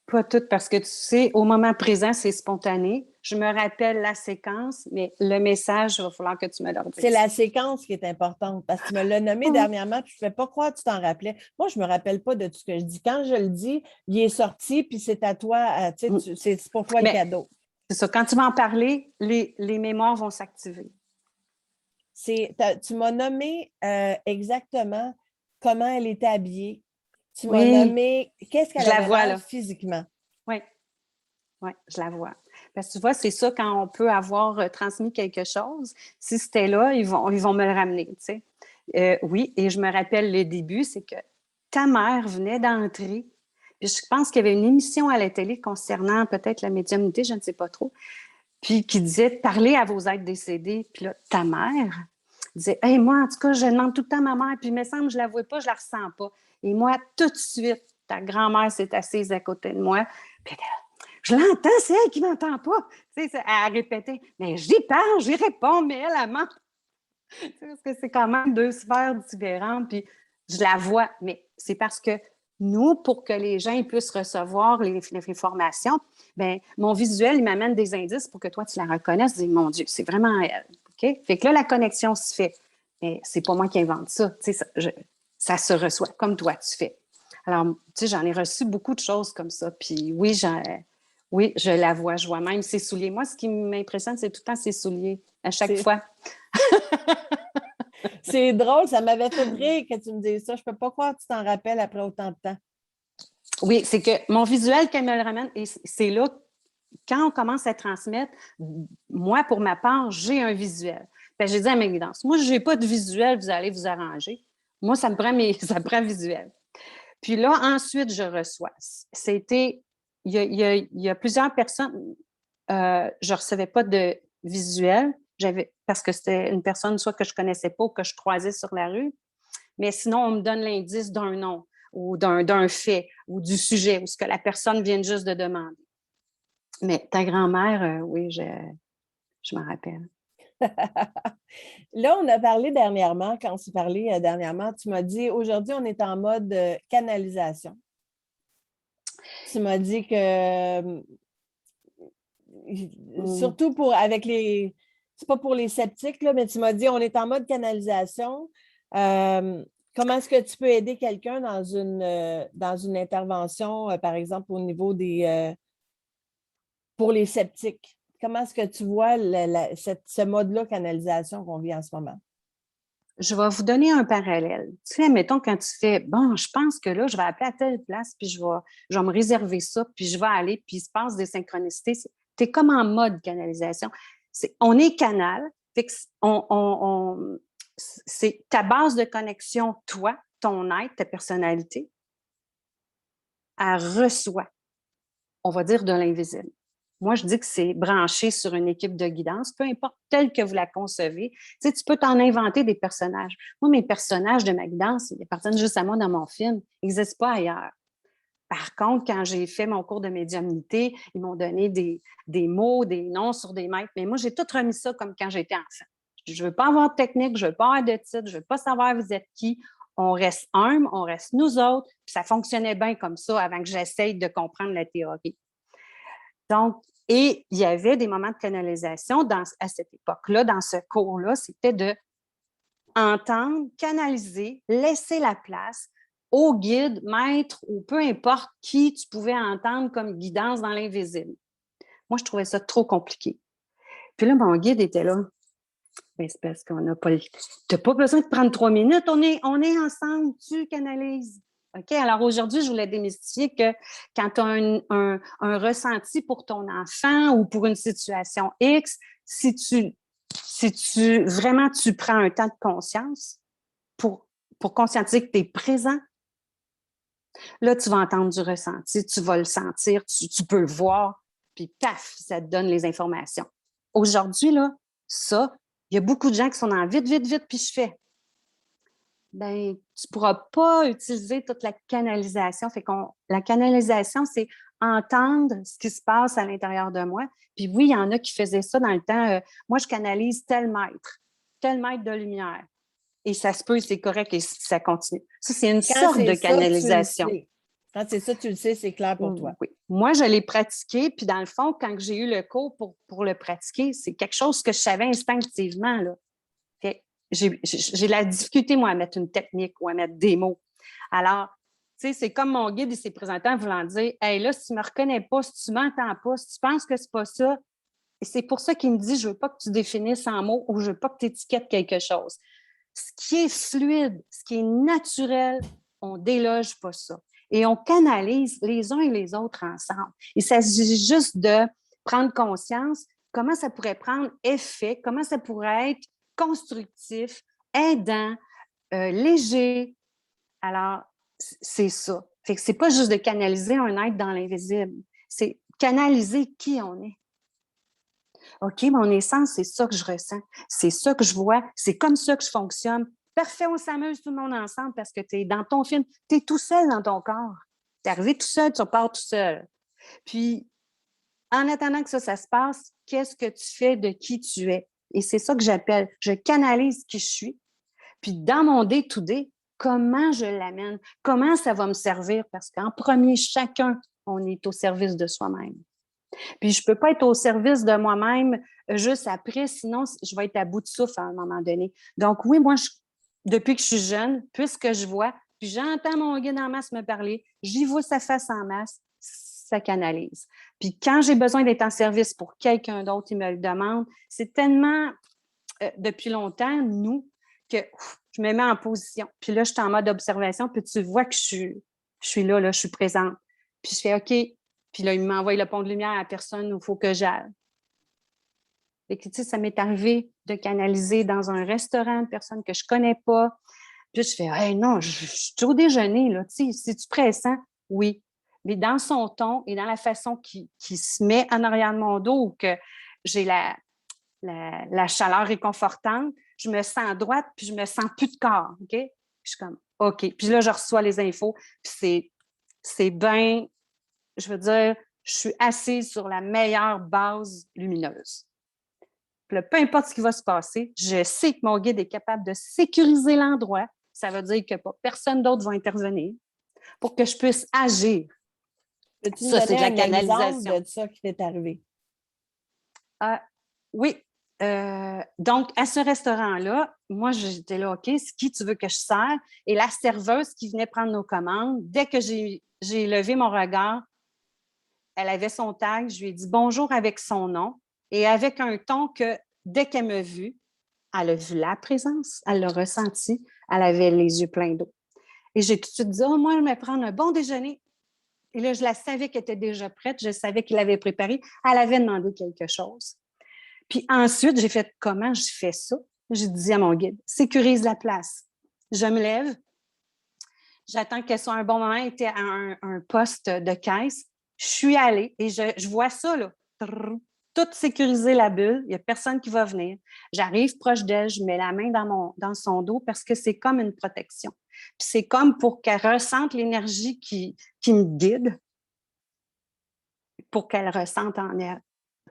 Pas tout, parce que tu sais, au moment présent, c'est spontané. Je me rappelle la séquence, mais le message, il va falloir que tu me le redises. C'est la séquence qui est importante parce que tu me l'as nommé dernièrement, puis je ne fais pas croire que tu t'en rappelais. Moi, je ne me rappelle pas de tout ce que je dis. Quand je le dis, il est sorti, puis c'est à toi, c'est pour toi le cadeau. C'est ça. Quand tu vas en parler, les mémoires vont s'activer. Tu m'as nommé exactement comment elle était habillée. Tu m'as nommé qu'est-ce qu'elle avait l'air physiquement. Oui, je la vois. Parce que tu vois, c'est ça quand on peut avoir transmis quelque chose. Si c'était là, ils vont me le ramener, tu sais. Oui, et je me rappelle le début, c'est que ta mère venait d'entrer. Puis je pense qu'il y avait une émission à la télé concernant peut-être la médiumnité, je ne sais pas trop, puis qui disait « Parlez à vos êtres décédés ». Puis là, ta mère disait « Hey, moi, en tout cas, je demande tout le temps à ma mère, puis il me semble que je ne la vois pas, je ne la ressens pas. » Et moi, tout de suite, ta grand-mère s'est assise à côté de moi, puis elle dit « Je l'entends, c'est elle qui ne m'entend pas. » Tu sais, elle répétait « Mais j'y parle, j'y réponds, mais elle ment. » Parce que c'est quand même deux sphères différentes, puis je la vois, mais c'est parce que nous, pour que les gens puissent recevoir les informations, bien, mon visuel, il m'amène des indices pour que toi, tu la reconnaisses. Dis, mon Dieu, c'est vraiment elle. OK? Fait que là, la connexion se fait. Mais c'est pas moi qui invente ça. Tu sais, ça se reçoit comme toi, tu fais. Alors, tu sais, j'en ai reçu beaucoup de choses comme ça. Puis oui, je la vois. Je vois même ses souliers. Moi, ce qui m'impressionne, c'est tout le temps ses souliers, à chaque fois. C'est drôle, ça m'avait fait rire que tu me dises ça. Je ne peux pas croire que tu t'en rappelles après autant de temps. Oui, c'est que mon visuel, qu'elle me le ramène, et c'est là, quand on commence à transmettre, moi, pour ma part, j'ai un visuel. J'ai dit à mes guidances, moi, je n'ai pas de visuel, vous allez vous arranger. Moi, ça me prend visuel. Puis là, ensuite, je reçois. C'était, il y a plusieurs personnes, je ne recevais pas de visuel, parce que c'était une personne soit que je ne connaissais pas ou que je croisais sur la rue, mais sinon, on me donne l'indice d'un nom ou d'un fait ou du sujet ou ce que la personne vient juste de demander. Mais ta grand-mère, oui, je m'en rappelle. Là, on a parlé dernièrement, quand on s'est parlé dernièrement, tu m'as dit, aujourd'hui, on est en mode canalisation. Tu m'as dit que, surtout avec les, c'est pas pour les sceptiques, là, mais tu m'as dit, on est en mode canalisation. Comment est-ce que tu peux aider quelqu'un dans une intervention, par exemple, au niveau pour les sceptiques? Comment est-ce que tu vois ce mode-là canalisation qu'on vit en ce moment? Je vais vous donner un parallèle. Tu sais, mettons, quand tu fais, bon, je pense que là, je vais appeler à telle place, puis je vais me réserver ça, puis je vais aller, puis il se passe des synchronicités. Tu es comme en mode canalisation. On est canal, fait que c'est ta base de connexion, toi, ton être, ta personnalité, elle reçoit, on va dire, de l'invisible. Moi, je dis que c'est branché sur une équipe de guidance, peu importe telle que vous la concevez. Tu sais, tu peux t'en inventer des personnages. Moi, mes personnages de ma guidance, ils appartiennent juste à moi dans mon film. Ils n'existent pas ailleurs. Par contre, quand j'ai fait mon cours de médiumnité, ils m'ont donné des mots, des noms sur des maîtres. Mais moi, j'ai tout remis ça comme quand j'étais enfant. Je ne veux pas avoir de technique, je ne veux pas avoir de titre, je ne veux pas savoir vous êtes qui. On reste humble, on reste nous autres. Puis ça fonctionnait bien comme ça avant que j'essaye de comprendre la théorie. Donc, et il y avait des moments de canalisation à cette époque-là, dans ce cours-là, c'était de entendre, canaliser, laisser la place au guide, maître ou peu importe qui tu pouvais entendre comme guidance dans l'invisible. Moi, je trouvais ça trop compliqué. Puis là, mon guide était là. Mais c'est parce qu'on n'a pas tu n'as pas besoin de prendre 3 minutes. On est ensemble, tu canalises. OK? Alors aujourd'hui, je voulais démystifier que quand tu as un ressenti pour ton enfant ou pour une situation X, si tu vraiment tu prends un temps de conscience pour conscientiser que tu es présent, là, tu vas entendre du ressenti, tu vas le sentir, tu peux le voir, puis paf, ça te donne les informations. Aujourd'hui, là, ça, il y a beaucoup de gens qui sont dans vite, vite, vite, puis je fais. Bien, tu ne pourras pas utiliser toute la canalisation. La canalisation, c'est entendre ce qui se passe à l'intérieur de moi. Puis oui, il y en a qui faisaient ça dans le temps. Moi, je canalise tel mètre de lumière. Et ça se peut, c'est correct et ça continue. Ça, c'est une sorte de canalisation. Quand c'est ça, tu le sais, c'est clair pour toi. Oui. Moi, je l'ai pratiqué, puis dans le fond, quand j'ai eu le cours pour le pratiquer, c'est quelque chose que je savais instinctivement, là. J'ai la difficulté, moi, à mettre une technique ou à mettre des mots. Alors, tu sais, c'est comme mon guide, il s'est présenté en voulant dire « Hey, là, si tu ne me reconnais pas, si tu ne m'entends pas, si tu penses que ce n'est pas ça, et c'est pour ça qu'il me dit « Je ne veux pas que tu définisses en mots ou je ne veux pas que tu étiquettes quelque chose. » Ce qui est fluide, ce qui est naturel, on ne déloge pas ça. Et on canalise les uns et les autres ensemble. Il s'agit juste de prendre conscience comment ça pourrait prendre effet, comment ça pourrait être constructif, aidant, léger. Alors, c'est ça. Fait que c'est pas juste de canaliser un être dans l'invisible, c'est canaliser qui on est. OK, mon essence, c'est ça que je ressens, c'est ça que je vois, c'est comme ça que je fonctionne. Parfait, on s'amuse tout le monde ensemble parce que tu es dans ton film, tu es tout seul dans ton corps. Tu es arrivé tout seul, tu repars tout seul. Puis, en attendant que ça se passe, qu'est-ce que tu fais de qui tu es? Et c'est ça que j'appelle, je canalise qui je suis. Puis dans mon day-to-day, comment je l'amène? Comment ça va me servir? Parce qu'en premier, chacun, on est au service de soi-même. Puis je ne peux pas être au service de moi-même juste après, sinon je vais être à bout de souffle à un moment donné. Donc oui, moi, depuis que je suis jeune, puisque je vois, puis j'entends mon guide en masse me parler, j'y vois sa face en masse, ça canalise. Puis quand j'ai besoin d'être en service pour quelqu'un d'autre, il me le demande, c'est tellement, depuis longtemps, nous, que je me mets en position. Puis là, je suis en mode observation, puis tu vois que je suis là, je suis présente. Puis je fais OK. Puis là, il m'envoie le pont de lumière à la personne où il faut que j'aille. Et que, tu sais, ça m'est arrivé de canaliser dans un restaurant une personne que je ne connais pas. Puis je fais hey, non, je suis au déjeuner, là. Tu sais, c'est-tu pressant? Oui. Mais dans son ton et dans la façon qu'il se met en arrière de mon dos ou que j'ai la chaleur réconfortante, je me sens droite, puis je me sens plus de corps, OK? Puis je suis comme, OK. Puis là, je reçois les infos, puis c'est bien, je veux dire, je suis assise sur la meilleure base lumineuse. Puis là, peu importe ce qui va se passer, je sais que mon guide est capable de sécuriser l'endroit. Ça veut dire que personne d'autre va intervenir pour que je puisse agir. Peux-tu nous donner un exemple de ça qui t'est arrivé? Oui. Donc, à ce restaurant-là, moi, j'étais là, OK, c'est qui tu veux que je sers? Et la serveuse qui venait prendre nos commandes, dès que j'ai levé mon regard, elle avait son tag, je lui ai dit bonjour avec son nom et avec un ton que dès qu'elle m'a vu, elle a vu la présence, elle l'a ressenti, elle avait les yeux pleins d'eau. Et j'ai tout de suite dit, oh, moi, je vais prendre un bon déjeuner. Et là, je la savais qu'elle était déjà prête, je savais qu'il l'avait préparé, elle avait demandé quelque chose. Puis ensuite, j'ai fait comment je fais ça? J'ai dit à mon guide, sécurise la place. Je me lève, j'attends qu'elle soit un bon moment, elle était à un poste de caisse. Je suis allée et je vois ça, là, tout sécuriser la bulle, il n'y a personne qui va venir. J'arrive proche d'elle, je mets la main dans son dos parce que c'est comme une protection. Puis c'est comme pour qu'elle ressente l'énergie qui me guide, pour qu'elle ressente en elle.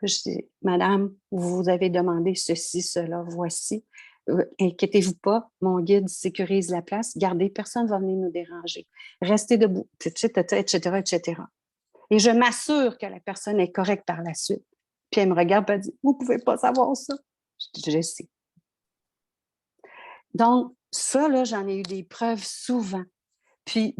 Je dis, Madame, vous avez demandé ceci, cela, voici. Inquiétez-vous pas, mon guide sécurise la place. Gardez, personne ne va venir nous déranger. Restez debout, etc., etc. Et je m'assure que la personne est correcte par la suite. Puis elle me regarde et elle dit, vous ne pouvez pas savoir ça. Je dis, je sais. Donc, ça, là, j'en ai eu des preuves souvent. Puis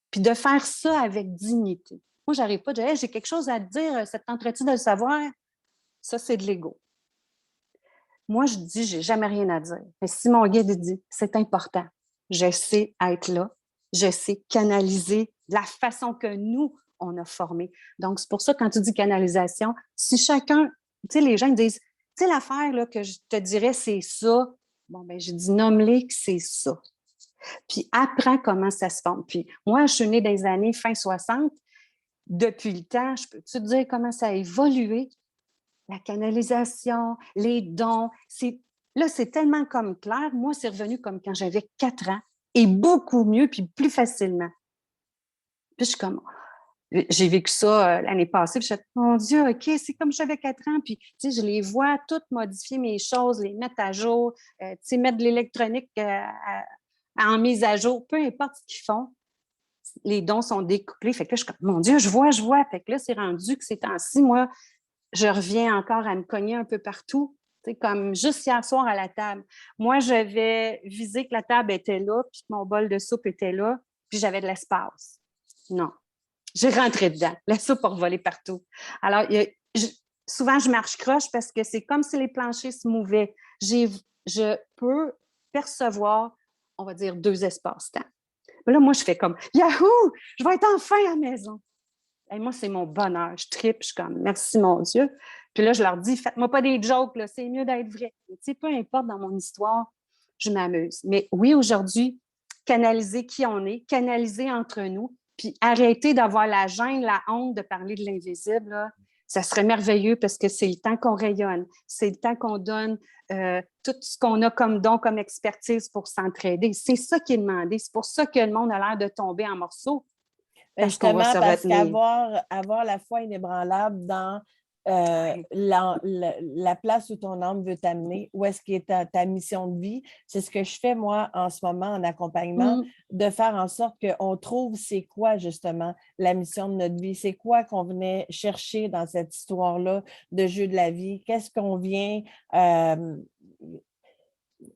puis de faire ça avec dignité. Moi, je n'arrive pas de dire hey, j'ai quelque chose à te dire, ça te tenterait-tu de le savoir? Ça, c'est de l'ego. moi, je dis, j'ai jamais rien à dire. Mais si mon guide dit, c'est important, je sais être là, je sais canaliser de la façon que nous, on a formé. Donc, c'est pour ça, quand tu dis canalisation, si chacun, tu sais, les gens disent, tu sais, l'affaire là, que je te dirais, c'est ça. Bon, ben, j'ai dit, nomme-les que c'est ça. Puis apprends comment ça se forme. Puis moi, je suis née dans les années fin 60. Depuis le temps, je peux te dire comment ça a évolué? La canalisation, les dons. Là, c'est tellement comme clair. Moi, c'est revenu comme quand j'avais 4 ans et beaucoup mieux, puis plus facilement. Puis je suis comme, j'ai vécu ça l'année passée, puis je suis mon Dieu, OK, c'est comme j'avais 4 ans, puis tu sais, je les vois toutes modifier mes choses, les mettre à jour, tu sais, mettre de l'électronique en mise à jour, peu importe ce qu'ils font, les dons sont découplés. Fait que là, je suis comme, mon Dieu, je vois. Fait que là, c'est rendu que ces temps-ci, moi, je reviens encore à me cogner un peu partout. Tu sais, comme juste hier soir à la table. Moi, j'avais visé que la table était là, puis que mon bol de soupe était là, puis j'avais de l'espace. Non. J'ai rentré dedans. La soupe a revolé partout. Alors, souvent, je marche croche parce que c'est comme si les planchers se mouvaient. Je peux percevoir, on va dire, 2 espaces-temps. Mais là, moi, je fais comme Yahoo! Je vais être enfin à la maison. Et moi, c'est mon bonheur. Je tripe, je suis comme merci mon Dieu. Puis là, je leur dis, faites-moi pas des jokes, là, c'est mieux d'être vrai. Tu sais, peu importe dans mon histoire, je m'amuse. Mais oui, aujourd'hui, canaliser qui on est, canaliser entre nous, puis arrêter d'avoir la gêne, la honte de parler de l'invisible, là, ça serait merveilleux parce que c'est le temps qu'on rayonne, c'est le temps qu'on donne tout ce qu'on a comme don, comme expertise pour s'entraider. C'est ça qui est demandé. C'est pour ça que le monde a l'air de tomber en morceaux. Parce qu'on va Justement, se parce retenir. qu'avoir la foi inébranlable dans la place où ton âme veut t'amener, où est-ce qu'est ta mission de vie, c'est ce que je fais moi en ce moment en accompagnement, de faire en sorte qu'on trouve c'est quoi justement la mission de notre vie, c'est quoi qu'on venait chercher dans cette histoire-là de jeu de la vie, qu'est-ce qu'on vient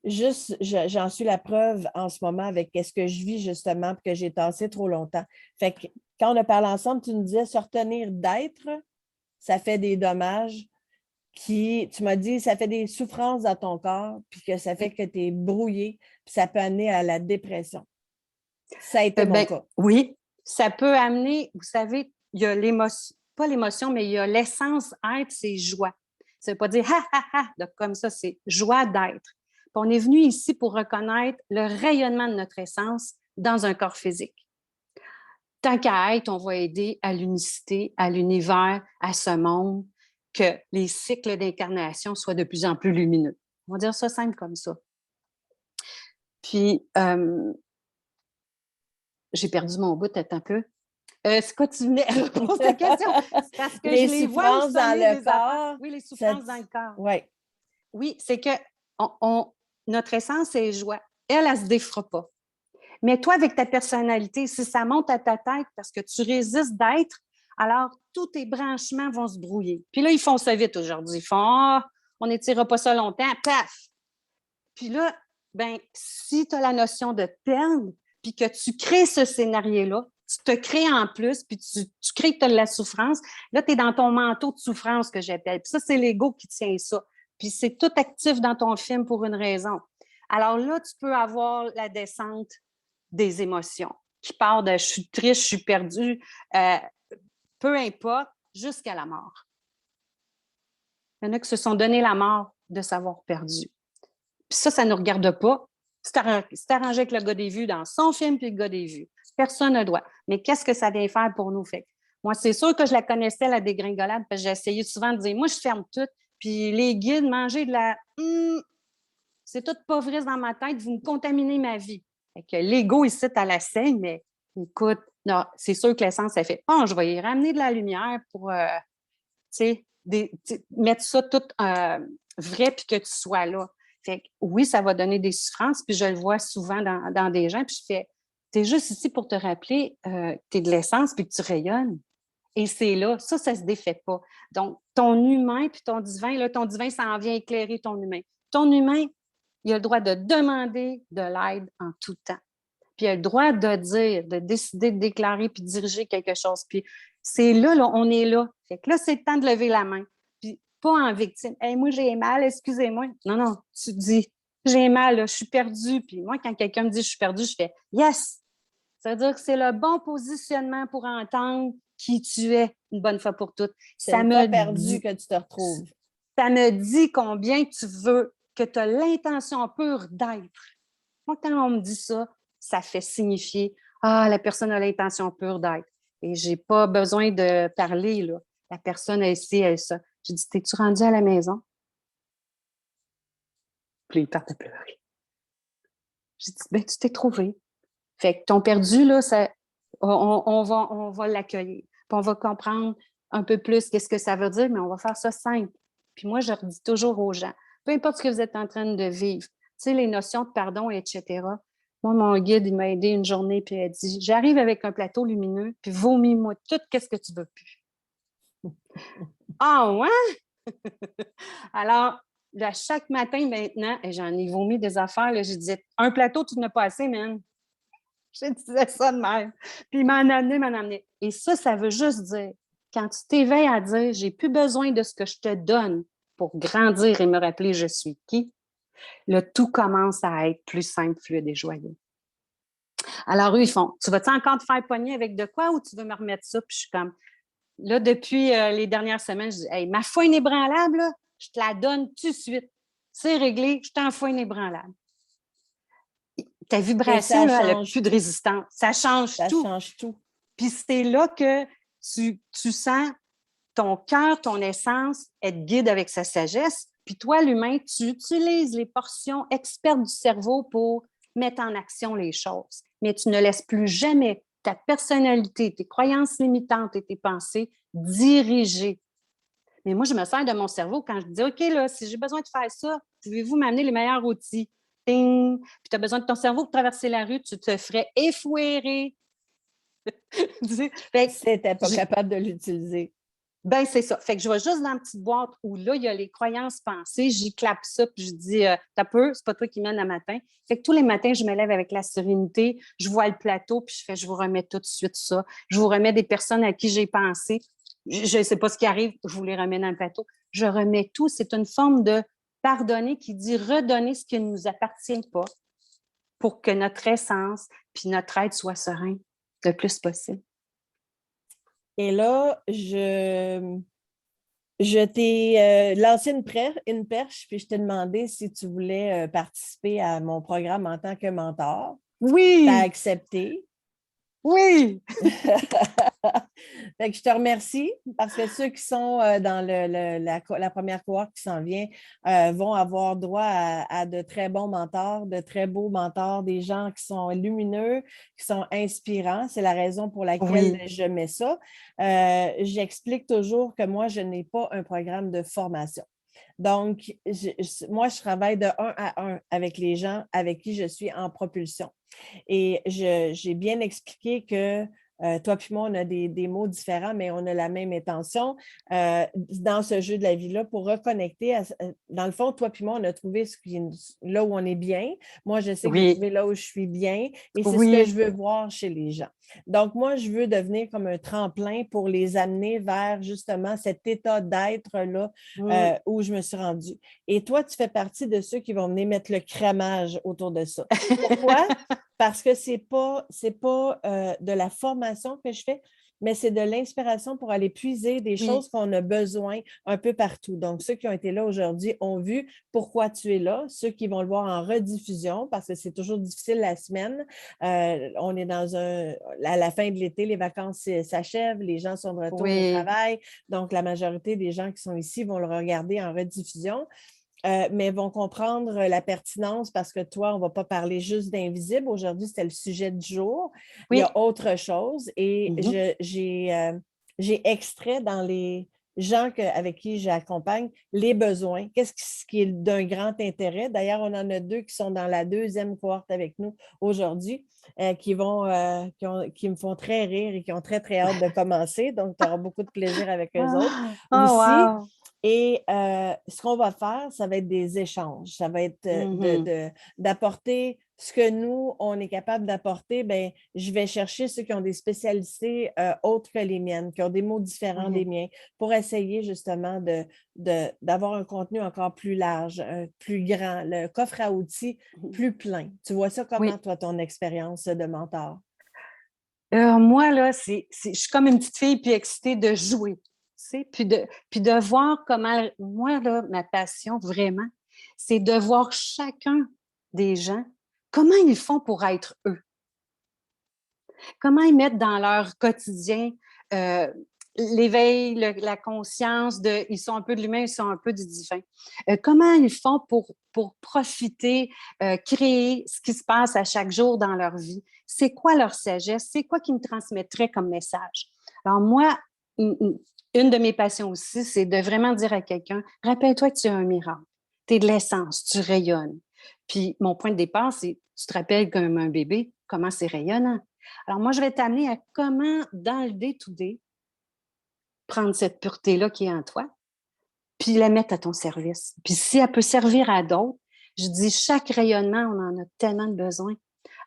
juste, j'en suis la preuve en ce moment avec ce que je vis justement, que j'ai tassé trop longtemps. Fait que quand on a parlé ensemble, tu nous disais se retenir d'être, ça fait des dommages tu m'as dit, ça fait des souffrances dans ton corps, puis que ça fait que tu es brouillé, puis ça peut amener à la dépression. Ça a été mon cas. Oui, ça peut amener, vous savez, il y a l'émotion, pas l'émotion, mais il y a l'essence être, c'est joie. Ça ne veut pas dire ha ha ha, donc comme ça, c'est joie d'être. Puis on est venu ici pour reconnaître le rayonnement de notre essence dans un corps physique. Tant qu'à être, on va aider à l'unicité, à l'univers, à ce monde, que les cycles d'incarnation soient de plus en plus lumineux. On va dire ça simple comme ça. Puis, j'ai perdu mon bout un peu. C'est quoi tu venais à poser ta question? C'est parce que les je les vois au souffrances dans sommet le des corps. affaires. Oui, les souffrances dans le corps. Oui. Oui, c'est que notre essence est joie. Elle se défera pas. Mais toi, avec ta personnalité, si ça monte à ta tête parce que tu résistes d'être, alors tous tes branchements vont se brouiller. Puis là, ils font ça vite aujourd'hui. Ils font on n'étirera pas ça longtemps, paf! Puis là, ben, si tu as la notion de peine, puis que tu crées ce scénario-là, tu te crées en plus, puis tu crées que tu as de la souffrance, là, tu es dans ton manteau de souffrance que j'appelle. Puis ça, c'est l'ego qui tient ça. Puis c'est tout actif dans ton film pour une raison. Alors là, tu peux avoir la descente des émotions qui part de je suis triste, je suis perdue, peu importe, jusqu'à la mort. Il y en a qui se sont donné la mort de s'avoir perdu. Puis ça ne nous regarde pas. C'est arrangé avec le gars des vues dans son film puis le gars des vues. Personne ne doit. Mais qu'est-ce que ça vient faire pour nous? Fait moi, c'est sûr que je la connaissais, la dégringolade, parce que j'ai essayé souvent de dire, moi, je ferme tout. Puis les guides, manger de la... c'est tout pauvrisse dans ma tête, vous me contaminez ma vie. Fait que l'ego, ici, à la scène, mais écoute, non, c'est sûr que l'essence, ça fait, je vais y ramener de la lumière pour, mettre ça tout vrai puis que tu sois là. Fait que oui, ça va donner des souffrances, puis je le vois souvent dans des gens, puis je fais, t'es juste ici pour te rappeler que t'es de l'essence puis que tu rayonnes. Et c'est là, ça se défait pas. Donc, ton humain puis ton divin s'en vient éclairer ton humain. Ton humain, il a le droit de demander de l'aide en tout temps. Puis il a le droit de dire, de décider de déclarer puis de diriger quelque chose. Puis c'est là, on est là. Fait que là, c'est le temps de lever la main. Puis pas en victime. Hey, moi, j'ai mal, excusez-moi. Non, non, tu dis, j'ai mal, là, je suis perdue. Puis moi, quand quelqu'un me dit je suis perdue, je fais yes. Ça veut dire que c'est le bon positionnement pour entendre qui tu es une bonne fois pour toutes. C'est une fois perdu que tu te retrouves. Ça me dit combien tu veux, que tu as l'intention pure d'être. Moi, quand on me dit ça, ça fait signifier ah, la personne a l'intention pure d'être. Et je n'ai pas besoin de parler, là. La personne a ici, elle a ça. J'ai dit, t'es-tu rendu à la maison? Puis il part à pleurer. J'ai dit, ben, tu t'es trouvé. Fait que ton perdu, là, ça, on va l'accueillir. Puis on va comprendre un peu plus qu'est-ce que ça veut dire, mais on va faire ça simple. Puis moi, je redis toujours aux gens, peu importe ce que vous êtes en train de vivre, tu sais, les notions de pardon, etc. Moi, mon guide, il m'a aidé une journée, puis il a dit, j'arrive avec un plateau lumineux, puis vomis-moi tout, qu'est-ce que tu veux plus. Ah, ouais? Alors, là, chaque matin maintenant, et j'en ai vomi des affaires, là, je disais, un plateau, tu n'as pas assez, man. Je disais ça de même. Puis il m'en amené. Et ça veut juste dire, quand tu t'éveilles à dire, j'ai plus besoin de ce que je te donne pour grandir et me rappeler je suis qui, le tout commence à être plus simple, fluide et joyeux. Alors, eux, ils font, tu vas-tu encore te faire pogner avec de quoi ou tu veux me remettre ça? Puis je suis comme, là, depuis les dernières semaines, je dis, hey, ma foi inébranlable, là, je te la donne tout de suite. C'est réglé, je t'en fous inébranlable. Ta vibration, là, elle n'a plus de résistance. Ça change tout. Ça change tout. Puis c'est là que tu sens ton cœur, ton essence être guide avec sa sagesse. Puis toi, l'humain, tu utilises les portions expertes du cerveau pour mettre en action les choses. Mais tu ne laisses plus jamais ta personnalité, tes croyances limitantes et tes pensées diriger. Mais moi, je me sers de mon cerveau quand je dis, OK, là, si j'ai besoin de faire ça, pouvez-vous m'amener les meilleurs outils? Ting! Puis tu as besoin de ton cerveau pour traverser la rue, tu te ferais effouérer. C'était pas capable de l'utiliser. Ben c'est ça. Fait que je vais juste dans la petite boîte où là, il y a les croyances pensées, j'y clappe ça, puis je dis, t'as peu, c'est pas toi qui mène le matin. Fait que tous les matins, je me lève avec la sérénité, je vois le plateau, puis je vous remets tout de suite ça. Je vous remets des personnes à qui j'ai pensé. Je ne sais pas ce qui arrive, je vous les remets dans le plateau. Je remets tout. C'est une forme de pardonner qui dit redonner ce qui ne nous appartient pas pour que notre essence puis notre être soit serein le plus possible. Et là, je t'ai lancé une perche, puis je t'ai demandé si tu voulais participer à mon programme en tant que mentor. Oui! Tu as accepté. Oui! Fait que je te remercie parce que ceux qui sont dans la première cohorte qui s'en vient vont avoir droit à de très bons mentors, de très beaux mentors, des gens qui sont lumineux, qui sont inspirants. C'est la raison pour laquelle je mets ça. J'explique toujours que moi, je n'ai pas un programme de formation. Donc, moi, je travaille de 1 à 1 avec les gens avec qui je suis en propulsion. Et j'ai bien expliqué que toi puis moi, on a des mots différents, mais on a la même intention dans ce jeu de la vie-là pour reconnecter. Dans le fond, toi puis moi, on a trouvé là où on est bien. Moi, je sais que j'ai trouvé là où je suis bien et c'est ce que je veux voir chez les gens. Donc, moi, je veux devenir comme un tremplin pour les amener vers justement cet état d'être-là où je me suis rendue. Et toi, tu fais partie de ceux qui vont venir mettre le crémage autour de ça. Pourquoi? Parce que ce n'est pas de la formation que je fais, mais c'est de l'inspiration pour aller puiser des choses qu'on a besoin un peu partout. Donc, ceux qui ont été là aujourd'hui ont vu pourquoi tu es là. Ceux qui vont le voir en rediffusion, parce que c'est toujours difficile la semaine. On est à la fin de l'été, les vacances s'achèvent, les gens sont de retour au travail. Donc, la majorité des gens qui sont ici vont le regarder en rediffusion. Mais vont comprendre la pertinence parce que toi, on ne va pas parler juste d'invisible. Aujourd'hui, c'était le sujet du jour. Il y a autre chose et j'ai extrait dans les gens avec qui j'accompagne les besoins. Qu'est-ce qui est d'un grand intérêt? D'ailleurs, on en a 2 qui sont dans la 2e cohorte avec nous aujourd'hui qui me font très rire et qui ont très, très hâte de commencer. Donc, tu auras beaucoup de plaisir avec eux autres aussi. Wow. Et ce qu'on va faire, ça va être des échanges. Ça va être d'apporter ce que nous, on est capable d'apporter, ben, je vais chercher ceux qui ont des spécialités autres que les miennes, qui ont des mots différents des miens, pour essayer justement d'avoir un contenu encore plus large, plus grand, le coffre à outils plus plein. Tu vois ça comment, toi, ton expérience de mentor? Moi, là, je suis comme une petite fille puis excitée de jouer, tu sais, puis de voir comment, moi, là, ma passion, vraiment, c'est de voir chacun des gens, comment ils font pour être eux. Comment ils mettent dans leur quotidien l'éveil, la conscience de ils sont un peu de l'humain, ils sont un peu du divin. Comment ils font pour profiter, créer ce qui se passe à chaque jour dans leur vie? C'est quoi leur sagesse? C'est quoi qu'ils me transmettraient comme message? Alors moi, une de mes passions aussi, c'est de vraiment dire à quelqu'un, rappelle-toi que tu es un miracle, tu es de l'essence, tu rayonnes. Puis mon point de départ, c'est, tu te rappelles comme un bébé, comment c'est rayonnant. Alors moi, je vais t'amener à comment, dans le day-to-day, prendre cette pureté-là qui est en toi, puis la mettre à ton service. Puis si elle peut servir à d'autres, je dis, chaque rayonnement, on en a tellement de besoin.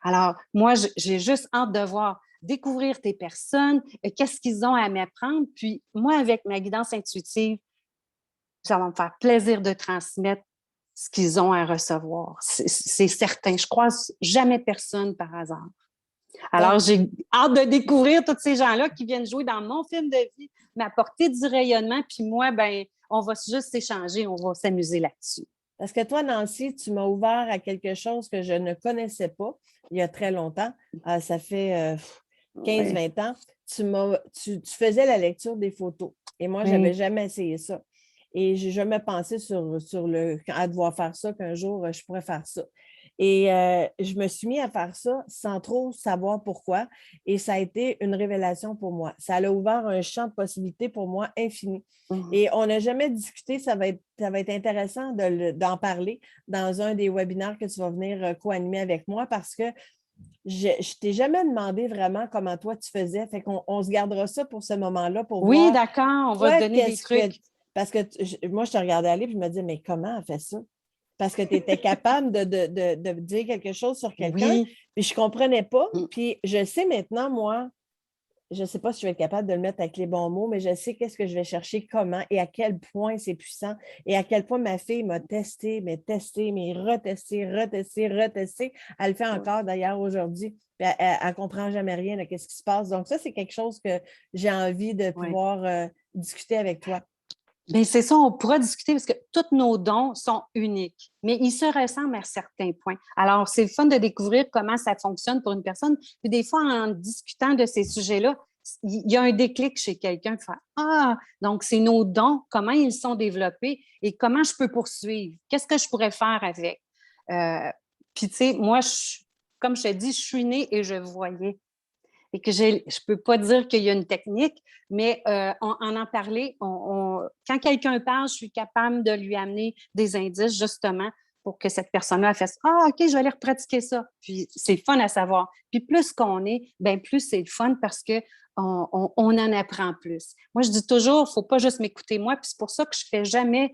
Alors, moi, j'ai juste hâte de voir, découvrir tes personnes, qu'est-ce qu'ils ont à m'apprendre. Puis moi, avec ma guidance intuitive, ça va me faire plaisir de transmettre ce qu'ils ont à recevoir. C'est certain. Je croise jamais personne par hasard. Alors, j'ai hâte de découvrir tous ces gens-là qui viennent jouer dans mon film de vie, m'apporter du rayonnement, puis moi, ben, on va juste s'échanger, on va s'amuser là-dessus. Parce que toi, Nancy, tu m'as ouvert à quelque chose que je ne connaissais pas il y a très longtemps. Ça fait 15-20 ans. Tu faisais la lecture des photos. Et moi, je n'avais jamais essayé ça. Et je me pensais à devoir faire ça, qu'un jour, je pourrais faire ça. Et je me suis mis à faire ça sans trop savoir pourquoi. Et ça a été une révélation pour moi. Ça a ouvert un champ de possibilités pour moi infini. Et on n'a jamais discuté, ça va être intéressant d'en parler dans un des webinaires que tu vas venir co-animer avec moi parce que je ne t'ai jamais demandé vraiment comment toi tu faisais. Fait qu'on se gardera ça pour ce moment-là pour voir. Oui, d'accord, on va te donner des trucs. Parce que moi, je te regardais aller et je me disais, mais comment elle fait ça? Parce que tu étais capable de dire quelque chose sur quelqu'un, puis je ne comprenais pas. Puis je sais maintenant, moi, je ne sais pas si je vais être capable de le mettre avec les bons mots, mais je sais qu'est-ce que je vais chercher, comment et à quel point c'est puissant et à quel point ma fille m'a testé, mais retesté. Elle le fait encore d'ailleurs aujourd'hui. Elle ne comprend jamais rien de ce qui se passe. Donc ça, c'est quelque chose que j'ai envie de pouvoir discuter avec toi. Bien, c'est ça, on pourra discuter parce que tous nos dons sont uniques, mais ils se ressemblent à certains points. Alors, c'est le fun de découvrir comment ça fonctionne pour une personne. Puis des fois, en discutant de ces sujets-là, il y a un déclic chez quelqu'un de faire Ah, donc c'est nos dons, comment ils sont développés et comment je peux poursuivre? Qu'est-ce que je pourrais faire avec? Puis, tu sais, moi, comme je te dis, je suis née et je voyais. Et que je ne peux pas dire qu'il y a une technique, mais en parler, quand quelqu'un parle, je suis capable de lui amener des indices justement pour que cette personne-là fasse Ah, OK, je vais aller repratiquer ça. Puis c'est fun à savoir. Puis plus qu'on est, bien plus c'est le fun parce qu'on en apprend plus. Moi, je dis toujours, il ne faut pas juste m'écouter moi, puis c'est pour ça que je ne fais jamais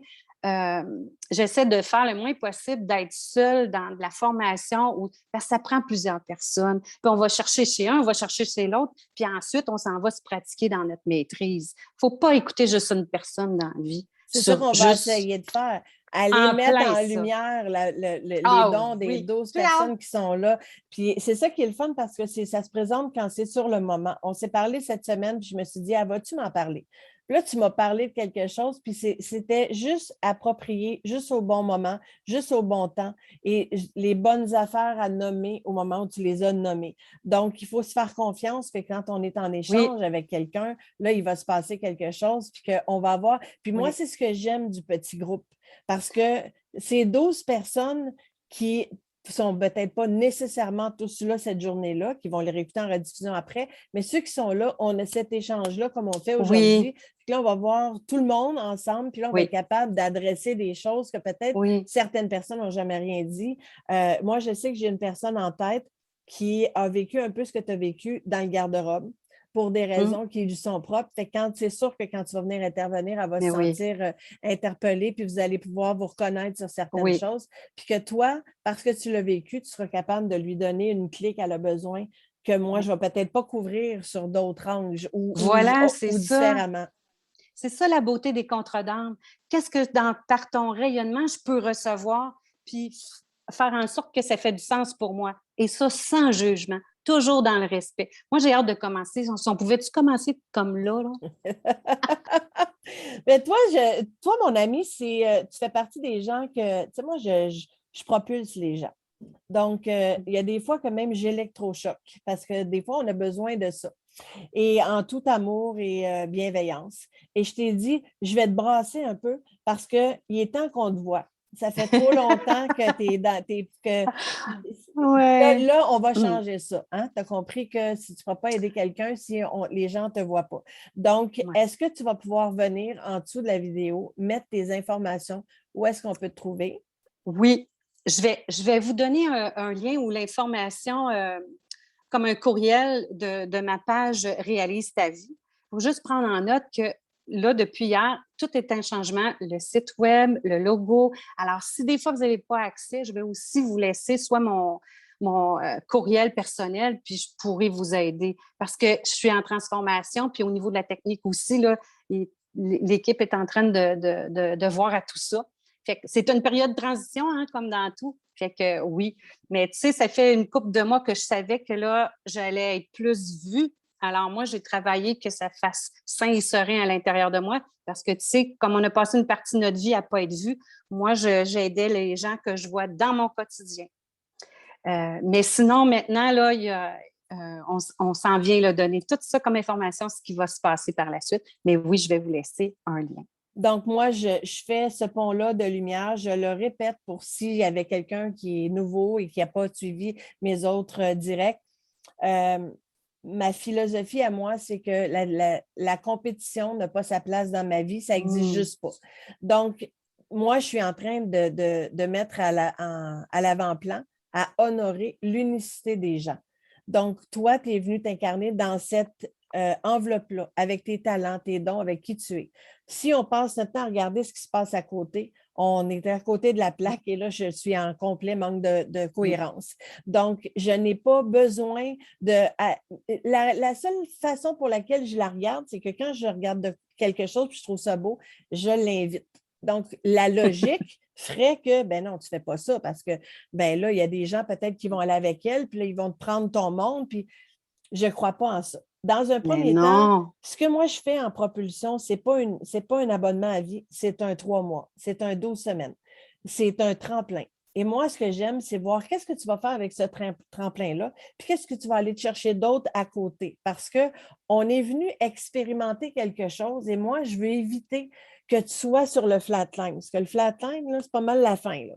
j'essaie de faire le moins possible d'être seule dans de la formation parce que ça prend plusieurs personnes. Puis on va chercher chez un, on va chercher chez l'autre, puis ensuite, on s'en va se pratiquer dans notre maîtrise. Il ne faut pas écouter juste une personne dans la vie. C'est ça qu'on va essayer de faire. Aller mettre en lumière les dons des 12 personnes qui sont là. Puis c'est ça qui est le fun parce que ça se présente quand c'est sur le moment. On s'est parlé cette semaine, puis je me suis dit, vas-tu m'en parler? Puis là, tu m'as parlé de quelque chose, puis c'était juste approprié, juste au bon moment, juste au bon temps et les bonnes affaires à nommer au moment où tu les as nommées. Donc, il faut se faire confiance que quand on est en échange avec quelqu'un, là, il va se passer quelque chose, puis qu'on va avoir. Puis moi, c'est ce que j'aime du petit groupe parce que c'est 12 personnes qui sont peut-être pas nécessairement tous là cette journée-là, qui vont les réécouter en rediffusion après, mais ceux qui sont là, on a cet échange-là comme on fait aujourd'hui. Puis là, on va voir tout le monde ensemble, puis là, on va être capable d'adresser des choses que peut-être certaines personnes n'ont jamais rien dit. Moi, je sais que j'ai une personne en tête qui a vécu un peu ce que tu as vécu dans le garde-robe. pour des raisons qui lui sont propres. Fait que c'est sûr que quand tu vas venir intervenir, elle va se sentir interpellée, puis vous allez pouvoir vous reconnaître sur certaines choses. Puis que toi, parce que tu l'as vécu, tu seras capable de lui donner une clé qu'elle a besoin que moi, je ne vais peut-être pas couvrir sur d'autres angles ou différemment. C'est ça la beauté des contredanses. Qu'est-ce que par ton rayonnement, je peux recevoir, puis faire en sorte que ça fait du sens pour moi. Et ça, sans jugement, toujours dans le respect. Moi, j'ai hâte de commencer. On pouvait-tu commencer comme là? Mais toi, mon ami, tu fais partie des gens que, tu sais, moi, je propulse les gens. Donc, il y a des fois que même j'électrochoque parce que des fois, on a besoin de ça. Et en tout amour et bienveillance. Et je t'ai dit, je vais te brasser un peu parce qu'il est temps qu'on te voit. Ça fait trop longtemps que tu es dans. Là, on va changer ça. Hein? Tu as compris que si tu ne vas pas aider quelqu'un, si les gens ne te voient pas. Donc, est-ce que tu vas pouvoir venir en dessous de la vidéo, mettre tes informations? Où est-ce qu'on peut te trouver? Oui, je vais vous donner un lien ou l'information comme un courriel de ma page Réalise ta vie. Il faut juste prendre en note que là, depuis hier, tout est un changement. Le site web, le logo. Alors, si des fois, vous n'avez pas accès, je vais aussi vous laisser soit mon courriel personnel, puis je pourrai vous aider parce que je suis en transformation. Puis au niveau de la technique aussi, là, l'équipe est en train de voir à tout ça. Fait que c'est une période de transition, hein, comme dans tout. Fait que oui. Mais tu sais, ça fait une couple de mois que je savais que là, j'allais être plus vue. Alors moi, j'ai travaillé que ça fasse sain et serein à l'intérieur de moi parce que tu sais, comme on a passé une partie de notre vie à ne pas être vue, moi, j'aidais les gens que je vois dans mon quotidien. Mais sinon, maintenant, là, on s'en vient là, donner tout ça comme information, ce qui va se passer par la suite. Mais oui, je vais vous laisser un lien. Donc, moi, je fais ce pont-là de lumière. Je le répète pour s'il y avait quelqu'un qui est nouveau et qui n'a pas suivi mes autres directs. Ma philosophie à moi, c'est que la compétition n'a pas sa place dans ma vie. Ça n'existe juste pas. Donc, moi, je suis en train de mettre à l'avant-plan, à honorer l'unicité des gens. Donc, toi, tu es venu t'incarner dans cette enveloppe-là, avec tes talents, tes dons, avec qui tu es. Si on passe notre temps à regarder ce qui se passe à côté, on est à côté de la plaque et là, je suis en complet manque de cohérence. Donc, je n'ai pas besoin de... La seule façon pour laquelle je la regarde, c'est que quand je regarde quelque chose et je trouve ça beau, je l'invite. Donc, la logique ferait que, ben non, tu ne fais pas ça parce que, ben là, il y a des gens peut-être qui vont aller avec elle, puis là, ils vont te prendre ton monde, puis je ne crois pas en ça. Dans un premier temps, ce que moi je fais en propulsion, ce n'est pas un abonnement à vie, c'est un 3 mois, c'est un 12 semaines, c'est un tremplin. Et moi, ce que j'aime, c'est voir qu'est-ce que tu vas faire avec ce tremplin-là, puis qu'est-ce que tu vas aller te chercher d'autre à côté. Parce qu'on est venu expérimenter quelque chose et moi, je veux éviter que tu sois sur le flatline. Parce que le flatline, c'est pas mal la fin. Là.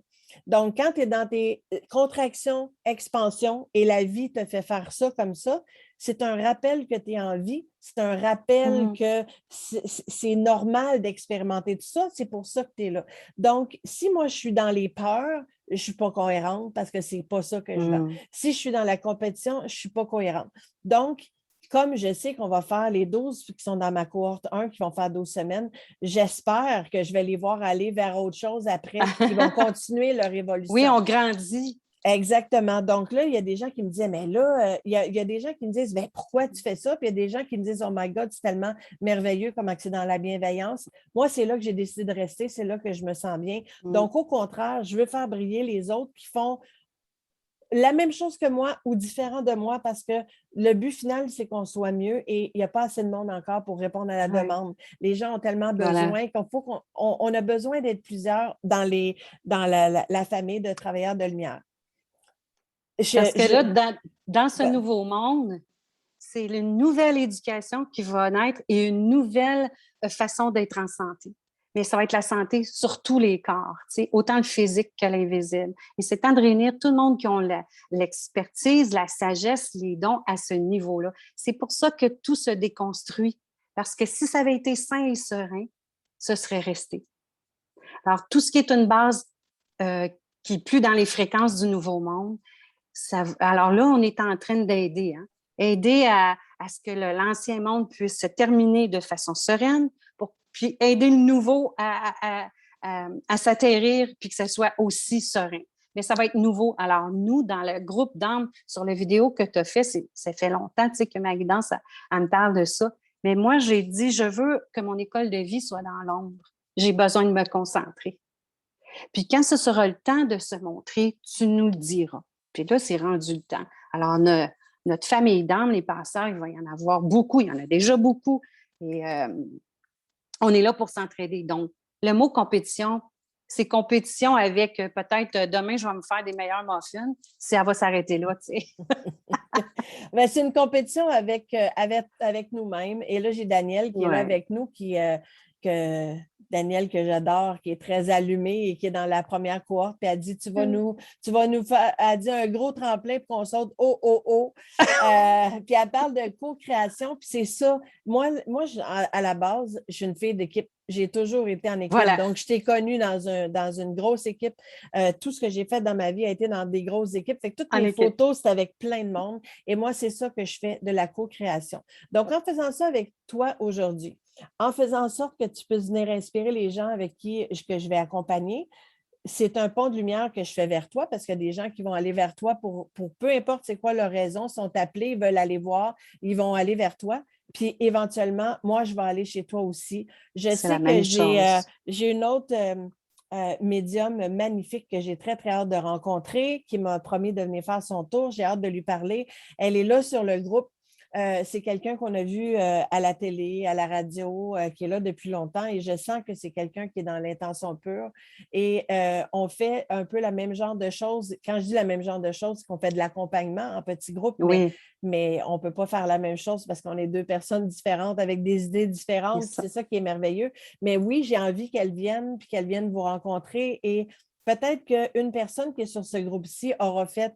Donc, quand tu es dans tes contractions, expansions et la vie te fait faire ça comme ça, c'est un rappel que tu es en vie, c'est un rappel que c'est normal d'expérimenter tout ça, c'est pour ça que tu es là. Donc, si moi, je suis dans les peurs, je ne suis pas cohérente parce que ce n'est pas ça que je veux. Si je suis dans la compétition, je ne suis pas cohérente. Donc, comme je sais qu'on va faire les 12 qui sont dans ma cohorte 1, qui vont faire 12 semaines, j'espère que je vais les voir aller vers autre chose après, qui vont continuer leur évolution. Oui, on grandit. Exactement. Donc là, il y a des gens qui me disaient, mais là, il y a des gens qui me disent, mais pourquoi tu fais ça? Puis il y a des gens qui me disent, oh my God, c'est tellement merveilleux comment c'est dans la bienveillance. Moi, c'est là que j'ai décidé de rester, c'est là que je me sens bien. Donc, au contraire, je veux faire briller les autres qui font la même chose que moi ou différent de moi parce que le but final, c'est qu'on soit mieux et il n'y a pas assez de monde encore pour répondre à la demande. Les gens ont tellement besoin qu'on a besoin d'être plusieurs dans la famille de travailleurs de lumière. Parce que là, dans ce nouveau monde, c'est une nouvelle éducation qui va naître et une nouvelle façon d'être en santé. Mais ça va être la santé sur tous les corps, autant le physique que l'invisible. Et c'est temps de réunir tout le monde qui ont l'expertise, la sagesse, les dons à ce niveau-là. C'est pour ça que tout se déconstruit. Parce que si ça avait été sain et serein, ce serait resté. Alors, tout ce qui est une base qui n'est plus dans les fréquences du nouveau monde, alors là, on est en train d'aider, aider à à ce que l'ancien monde puisse se terminer de façon sereine, puis aider le nouveau à s'atterrir, puis que ce soit aussi serein. Mais ça va être nouveau. Alors, nous, dans le groupe d'âmes, sur la vidéo que tu as fait, ça fait longtemps, tu sais, que ma guidance, elle me parle de ça. Mais moi, j'ai dit, je veux que mon école de vie soit dans l'ombre. J'ai besoin de me concentrer. Puis quand ce sera le temps de se montrer, tu nous le diras. Puis là, c'est rendu le temps. Alors, notre famille d'âmes, les passeurs, il va y en avoir beaucoup. Il y en a déjà beaucoup. Et on est là pour s'entraider. Donc, le mot compétition, c'est compétition avec peut-être demain, je vais me faire des meilleurs muffins, si elle va s'arrêter là, tu sais. Ben, c'est une compétition avec nous-mêmes. Et là, j'ai Daniel qui est là avec nous, Daniel que j'adore, qui est très allumé et qui est dans la première cohorte. Puis elle dit, tu vas nous faire, elle dit un gros tremplin pour qu'on saute haut, haut, haut. Puis elle parle de co-création. Puis c'est ça. Moi à la base, je suis une fille d'équipe. J'ai toujours été en équipe. Voilà. Donc, je t'ai connue dans une grosse équipe. Tout ce que j'ai fait dans ma vie a été dans des grosses équipes. Fait que toutes mes photos, c'est avec plein de monde. Et moi, c'est ça que je fais, de la co-création. Donc, en faisant ça avec toi aujourd'hui, en faisant en sorte que tu puisses venir inspirer les gens avec que je vais accompagner, c'est un pont de lumière que je fais vers toi parce qu'il y a des gens qui vont aller vers toi pour peu importe c'est quoi leur raison, sont appelés, ils veulent aller voir, ils vont aller vers toi. Puis éventuellement, moi, je vais aller chez toi aussi. Je sais que j'ai une autre médium magnifique que j'ai très, très hâte de rencontrer, qui m'a promis de venir faire son tour. J'ai hâte de lui parler. Elle est là sur le groupe. C'est quelqu'un qu'on a vu à la télé, à la radio, qui est là depuis longtemps et je sens que c'est quelqu'un qui est dans l'intention pure. Et on fait un peu la même genre de choses. Quand je dis la même genre de choses, c'est qu'on fait de l'accompagnement en petits groupes, mais on ne peut pas faire la même chose parce qu'on est deux personnes différentes avec des idées différentes. C'est ça qui est merveilleux. Mais oui, j'ai envie qu'elle vienne puis qu'elle vienne vous rencontrer et peut-être qu'une personne qui est sur ce groupe-ci aura fait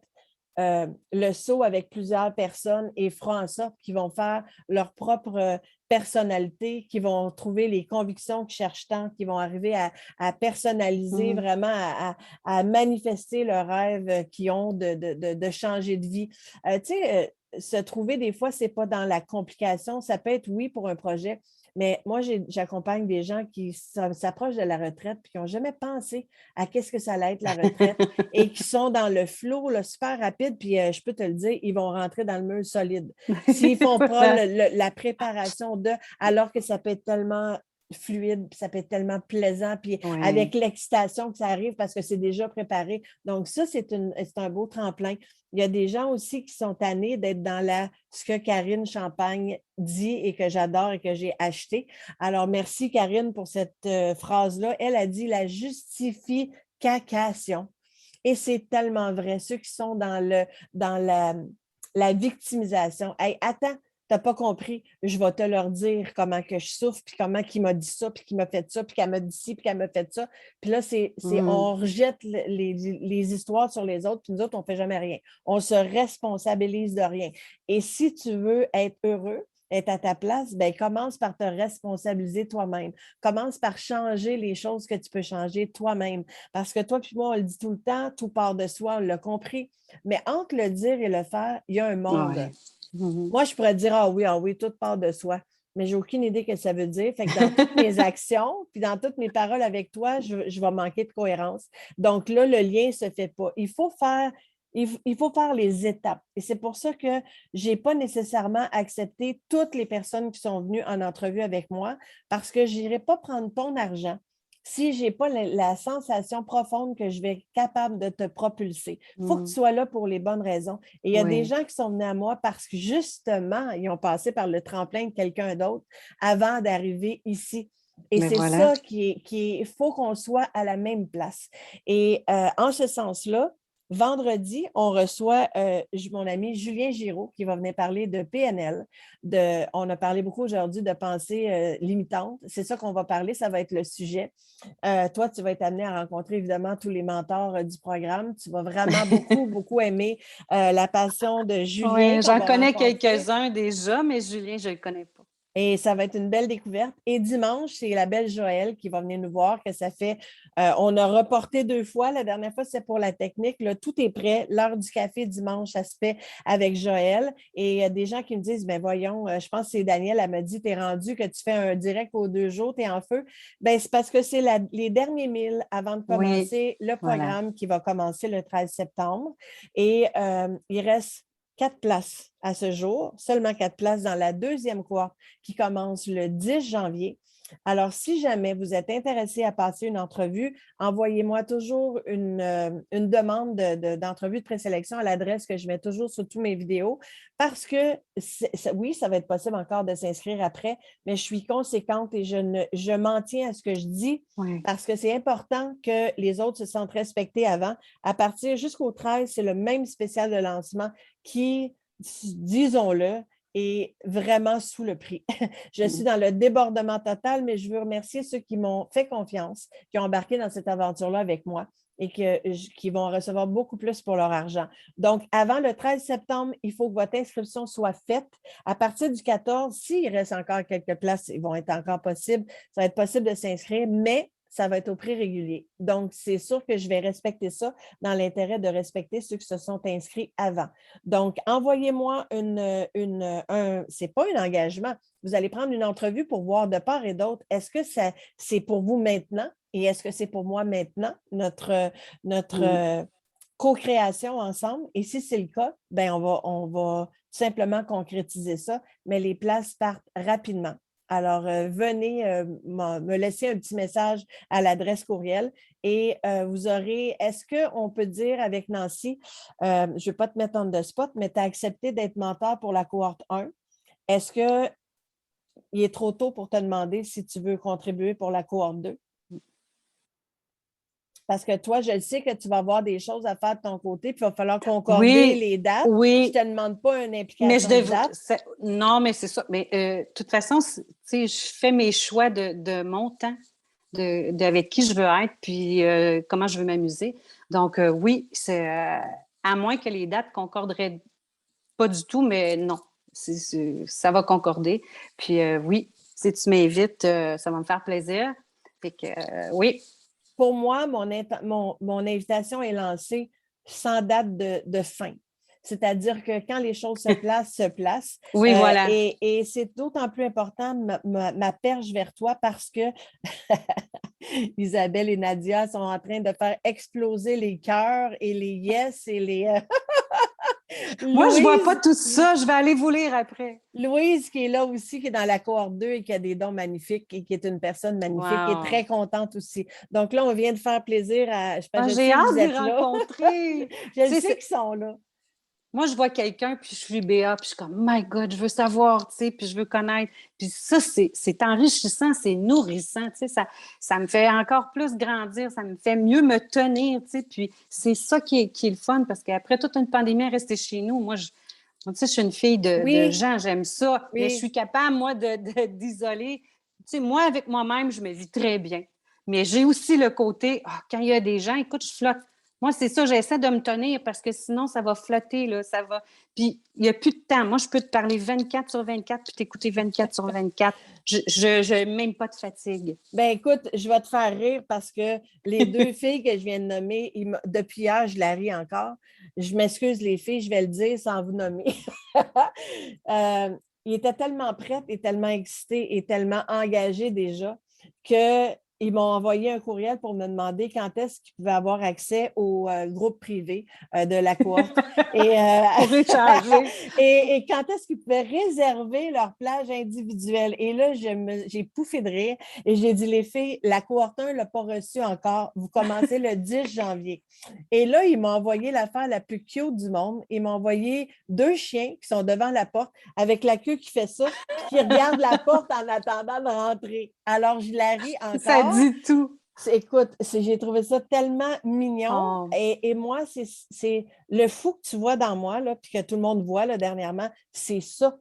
le saut avec plusieurs personnes et fera en sorte qu'ils vont faire leur propre personnalité, qui vont trouver les convictions qu'ils cherchent tant, qui vont arriver à personnaliser vraiment, à manifester le rêve qu'ils ont de changer de vie. Tu sais, se trouver des fois, ce n'est pas dans la complication. Ça peut être, oui, pour un projet, mais moi, j'accompagne des gens qui s'approchent de la retraite et qui n'ont jamais pensé à qu'est-ce que ça allait être la retraite et qui sont dans le flow là, super rapide. Puis je peux te le dire, ils vont rentrer dans le mur solide. S'ils font pas la préparation alors que ça peut être tellement fluide, puis ça peut être tellement plaisant, puis avec l'excitation que ça arrive parce que c'est déjà préparé. Donc, ça, c'est un beau tremplin. Il y a des gens aussi qui sont tannés d'être dans ce que Karine Champagne dit et que j'adore et que j'ai acheté. Alors, merci Karine pour cette phrase-là. Elle a dit la justification. Et c'est tellement vrai. Ceux qui sont dans la victimisation. Hey, attends, tu n'as pas compris, je vais te leur dire comment que je souffre, puis comment qu'il m'a dit ça, puis qu'il m'a fait ça, puis qu'elle m'a dit ci, puis qu'elle m'a fait ça. Puis là, on rejette les histoires sur les autres, puis nous autres, on ne fait jamais rien. On se responsabilise de rien. Et si tu veux être heureux, être à ta place, bien, commence par te responsabiliser toi-même. Commence par changer les choses que tu peux changer toi-même. Parce que toi puis moi, on le dit tout le temps, tout part de soi, on l'a compris. Mais entre le dire et le faire, il y a un monde. Moi, je pourrais dire, ah oui, tout part de soi. Mais je n'ai aucune idée ce que ça veut dire. Fait que dans toutes mes actions, puis dans toutes mes paroles avec toi, je vais manquer de cohérence. Donc là, le lien ne se fait pas. Il faut faire les étapes. Et c'est pour ça que je n'ai pas nécessairement accepté toutes les personnes qui sont venues en entrevue avec moi parce que je n'irai pas prendre ton argent si je n'ai pas la sensation profonde que je vais être capable de te propulser. Il faut que tu sois là pour les bonnes raisons. Et il y a des gens qui sont venus à moi parce que justement, ils ont passé par le tremplin de quelqu'un d'autre avant d'arriver ici. Et c'est ça il faut qu'on soit à la même place. Et en ce sens-là, vendredi, on reçoit mon ami Julien Giraud qui va venir parler de PNL. On a parlé beaucoup aujourd'hui de pensée limitante. C'est ça qu'on va parler, ça va être le sujet. Toi, tu vas être amené à rencontrer évidemment tous les mentors du programme. Tu vas vraiment beaucoup, beaucoup aimer la passion de Julien. Oui, j'en connais quelques-uns déjà, mais Julien, je ne le connais pas. Et ça va être une belle découverte. Et dimanche, c'est la belle Joëlle qui va venir nous voir, que ça fait, on a reporté 2 fois. La dernière fois, c'est pour la technique. Là, tout est prêt. L'heure du café dimanche, ça se fait avec Joëlle. Et il y a des gens qui me disent, ben voyons, je pense que c'est Daniel, elle m'a dit, t'es rendu que tu fais un direct aux 2 jours, t'es en feu. Ben c'est parce que c'est les derniers 1000 avant de Oui, commencer le voilà. programme qui va commencer le 13 septembre. Et il reste 4 places à ce jour, seulement 4 places dans la deuxième cohorte qui commence le 10 janvier. Alors, si jamais vous êtes intéressé à passer une entrevue, envoyez-moi toujours une demande d'entrevue de présélection à l'adresse que je mets toujours sur toutes mes vidéos parce que, oui, ça va être possible encore de s'inscrire après, mais je suis conséquente et je m'en tiens à ce que je dis Oui. parce que c'est important que les autres se sentent respectés avant. À partir jusqu'au 13, c'est le même spécial de lancement qui, disons-le, est vraiment sous le prix. Je suis dans le débordement total, mais je veux remercier ceux qui m'ont fait confiance, qui ont embarqué dans cette aventure-là avec moi et qui vont recevoir beaucoup plus pour leur argent. Donc, avant le 13 septembre, il faut que votre inscription soit faite. À partir du 14, s'il reste encore quelques places, ils vont être encore possibles, ça va être possible de s'inscrire, mais ça va être au prix régulier. Donc, c'est sûr que je vais respecter ça dans l'intérêt de respecter ceux qui se sont inscrits avant. Donc, envoyez-moi c'est pas un engagement. Vous allez prendre une entrevue pour voir de part et d'autre, est-ce que c'est pour vous maintenant et est-ce que c'est pour moi maintenant, notre co-création ensemble? Et si c'est le cas, ben on va tout simplement concrétiser ça, mais les places partent rapidement. Alors, venez me laisser un petit message à l'adresse courriel et vous aurez, est-ce qu'on peut dire avec Nancy, je ne vais pas te mettre en the spot, mais tu as accepté d'être mentor pour la cohorte 1. Est-ce qu'il est trop tôt pour te demander si tu veux contribuer pour la cohorte 2? Parce que toi, je sais que tu vas avoir des choses à faire de ton côté, puis il va falloir concorder Oui, les dates. Je oui, ne te demande pas une mais je implication de devrais. date. Non, mais c'est ça. Mais de toute façon, tu sais, je fais mes choix de mon temps, avec qui je veux être, puis comment je veux m'amuser. Donc, oui, c'est à moins que les dates concorderaient pas du tout, mais non, ça va concorder. Puis oui, si tu m'invites, ça va me faire plaisir. Fait que oui. Pour moi, mon invitation est lancée sans date de fin. C'est-à-dire que quand les choses se placent, se placent. Oui, voilà. Et c'est d'autant plus important ma perche vers toi parce que Isabelle et Nadia sont en train de faire exploser les cœurs et les yes et les Moi, je vois pas Louise, tout ça. Je vais aller vous lire après. Louise qui est là aussi, qui est dans la cohorte 2 et qui a des dons magnifiques et qui est une personne magnifique et Wow. très contente aussi. Donc là, on vient de faire plaisir à. Ah, Je j'ai sais que vous hâte de les êtes là. rencontrer. Je Tu le sais, sais qu'ils sont là. moi, je vois quelqu'un, puis je suis BA, puis je suis comme, My God, je veux savoir, tu sais, puis je veux connaître. Puis ça, c'est enrichissant, c'est nourrissant, tu sais, ça me fait encore plus grandir, ça me fait mieux me tenir, tu sais. Puis c'est ça qui est le fun, parce qu'après toute une pandémie à rester chez nous, moi, tu sais, je suis une fille de Oui, gens, j'aime ça, mais je oui. suis capable, moi, d'isoler. Tu sais, moi, avec moi-même, je me vis très bien. Mais j'ai aussi le côté, quand il y a des gens, écoute, je flotte. Moi, c'est ça, j'essaie de me tenir parce que sinon, ça va flotter, là, ça va. Puis, il n'y a plus de temps. Moi, je peux te parler 24 sur 24 puis t'écouter 24 sur 24. Je même pas de fatigue. Ben écoute, je vais te faire rire parce que les 2 filles que je viens de nommer, depuis hier, je la ris encore. Je m'excuse, les filles, je vais le dire sans vous nommer. Ils étaient tellement prêtes et tellement excités et tellement engagés déjà qu'ils m'ont envoyé un courriel pour me demander quand est-ce qu'ils pouvaient avoir accès au groupe privé de la cohorte et, Pour échanger. et quand est-ce qu'ils pouvaient réserver leur plage individuelle. Et là, j'ai pouffé de rire et j'ai dit, les filles, la cohorte 1 ne l'a pas reçu encore. Vous commencez le 10 janvier. Et là, ils m'ont envoyé l'affaire la plus cute du monde. Ils m'ont envoyé 2 chiens qui sont devant la porte avec la queue qui fait ça, puis qui regarde la porte en attendant de rentrer. Alors, je la ris Ça encore. dit tout. Écoute, j'ai trouvé ça tellement mignon. Oh. Et moi, c'est le fou que tu vois dans moi, là, puis que tout le monde voit là, dernièrement, c'est ça.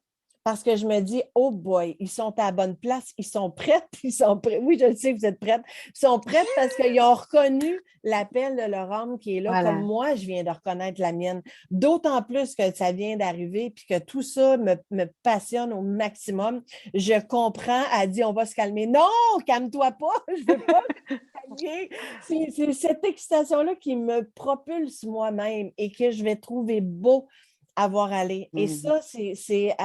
parce que je me dis, oh boy, ils sont à la bonne place, ils sont prêts, ils sont prêts. Oui, je le sais que vous êtes prêtes. Ils sont prêtes parce qu'ils ont reconnu l'appel de leur âme qui est là, Voilà. comme moi, je viens de reconnaître la mienne. D'autant plus que ça vient d'arriver, puis que tout ça me passionne au maximum. Je comprends, elle dit, on va se calmer. Non, calme-toi pas, je veux pas. C'est cette excitation-là qui me propulse moi-même et que je vais trouver beau à voir aller. Et ça, c'est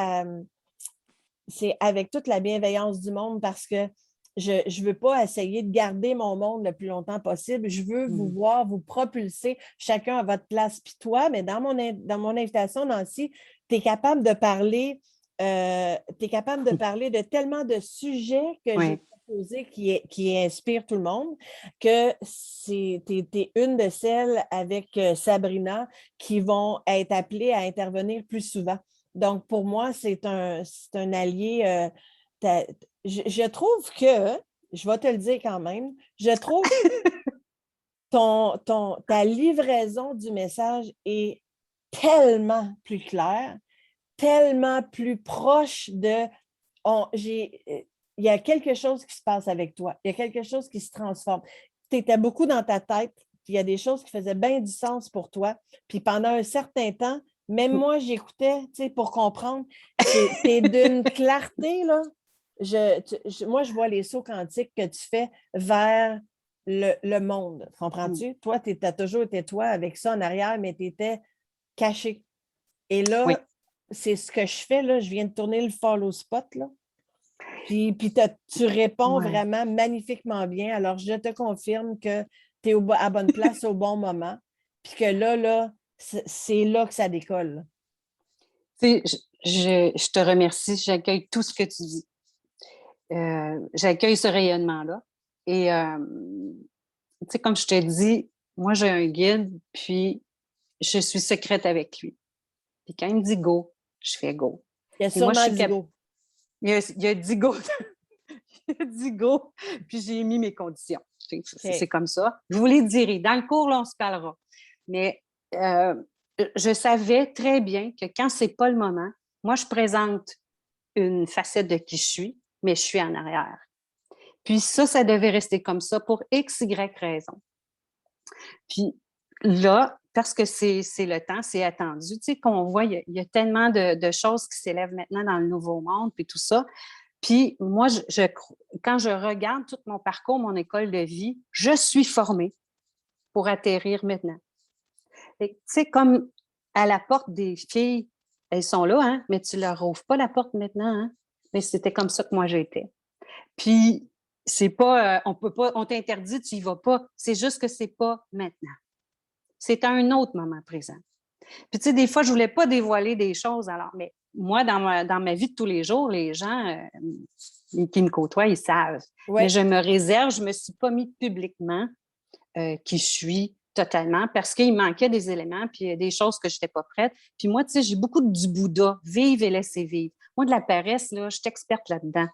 avec toute la bienveillance du monde parce que je ne veux pas essayer de garder mon monde le plus longtemps possible. Je veux vous voir, vous propulser chacun à votre place. Puis toi, mais dans mon invitation, Nancy, tu es capable de parler, de tellement de sujets que j'ai proposés qui inspirent tout le monde, que tu es une de celles avec Sabrina qui vont être appelées à intervenir plus souvent. Donc, pour moi, c'est un allié. Je trouve que, je vais te le dire quand même, je trouve ta livraison du message est tellement plus claire, tellement plus proche de... il y a quelque chose qui se passe avec toi. Il y a quelque chose qui se transforme. Tu étais beaucoup dans ta tête, puis il y a des choses qui faisaient bien du sens pour toi. Puis pendant un certain temps, même moi, j'écoutais, tu sais, pour comprendre. C'est d'une clarté, là. Moi, je vois les sauts quantiques que tu fais vers le monde. Comprends-tu? Toi, tu as toujours été toi avec ça en arrière, mais tu étais caché. Et là, Oui. c'est ce que je fais, là. Je viens de tourner le follow spot, là. Puis tu réponds vraiment magnifiquement bien. Alors, je te confirme que tu es à bonne place au bon moment. Puis que là, c'est là que ça décolle. Tu sais, je te remercie. J'accueille tout ce que tu dis. J'accueille ce rayonnement-là. Et, tu sais, comme je te dis, moi, j'ai un guide, puis je suis secrète avec lui. Puis quand il me dit go, je fais go. Il y a Puis moi, sûrement dit go. Il y a dit go. Il a dit go, puis j'ai mis mes conditions. C'est comme ça. Je vous les dirai. Dans le cours, là, on se parlera. Mais je savais très bien que quand c'est pas le moment, moi, je présente une facette de qui je suis, mais je suis en arrière. Puis ça devait rester comme ça pour X, Y raison. Puis là, parce que c'est le temps, c'est attendu, tu sais, qu'on voit, il y a tellement de choses qui s'élèvent maintenant dans le nouveau monde, puis tout ça. Puis moi, quand je regarde tout mon parcours, mon école de vie, je suis formée pour atterrir maintenant. Tu sais, comme à la porte des filles, elles sont là, hein, mais tu leur ouvres pas la porte maintenant, hein? Mais c'était comme ça que moi j'étais. Puis c'est pas, on peut pas, on t'interdit, tu y vas pas. C'est juste que c'est pas maintenant. C'est à un autre moment présent. Puis tu sais, des fois, je voulais pas dévoiler des choses. Alors, mais moi, dans ma vie de tous les jours, les gens qui me côtoient, ils savent. Ouais. Mais je me réserve, je me suis pas mis publiquement qui je suis totalement parce qu'il manquait des éléments puis des choses que je n'étais pas prête. Puis moi, tu sais, j'ai beaucoup du Bouddha, vive et laissez vivre. Moi, de la paresse, là, je suis experte là-dedans.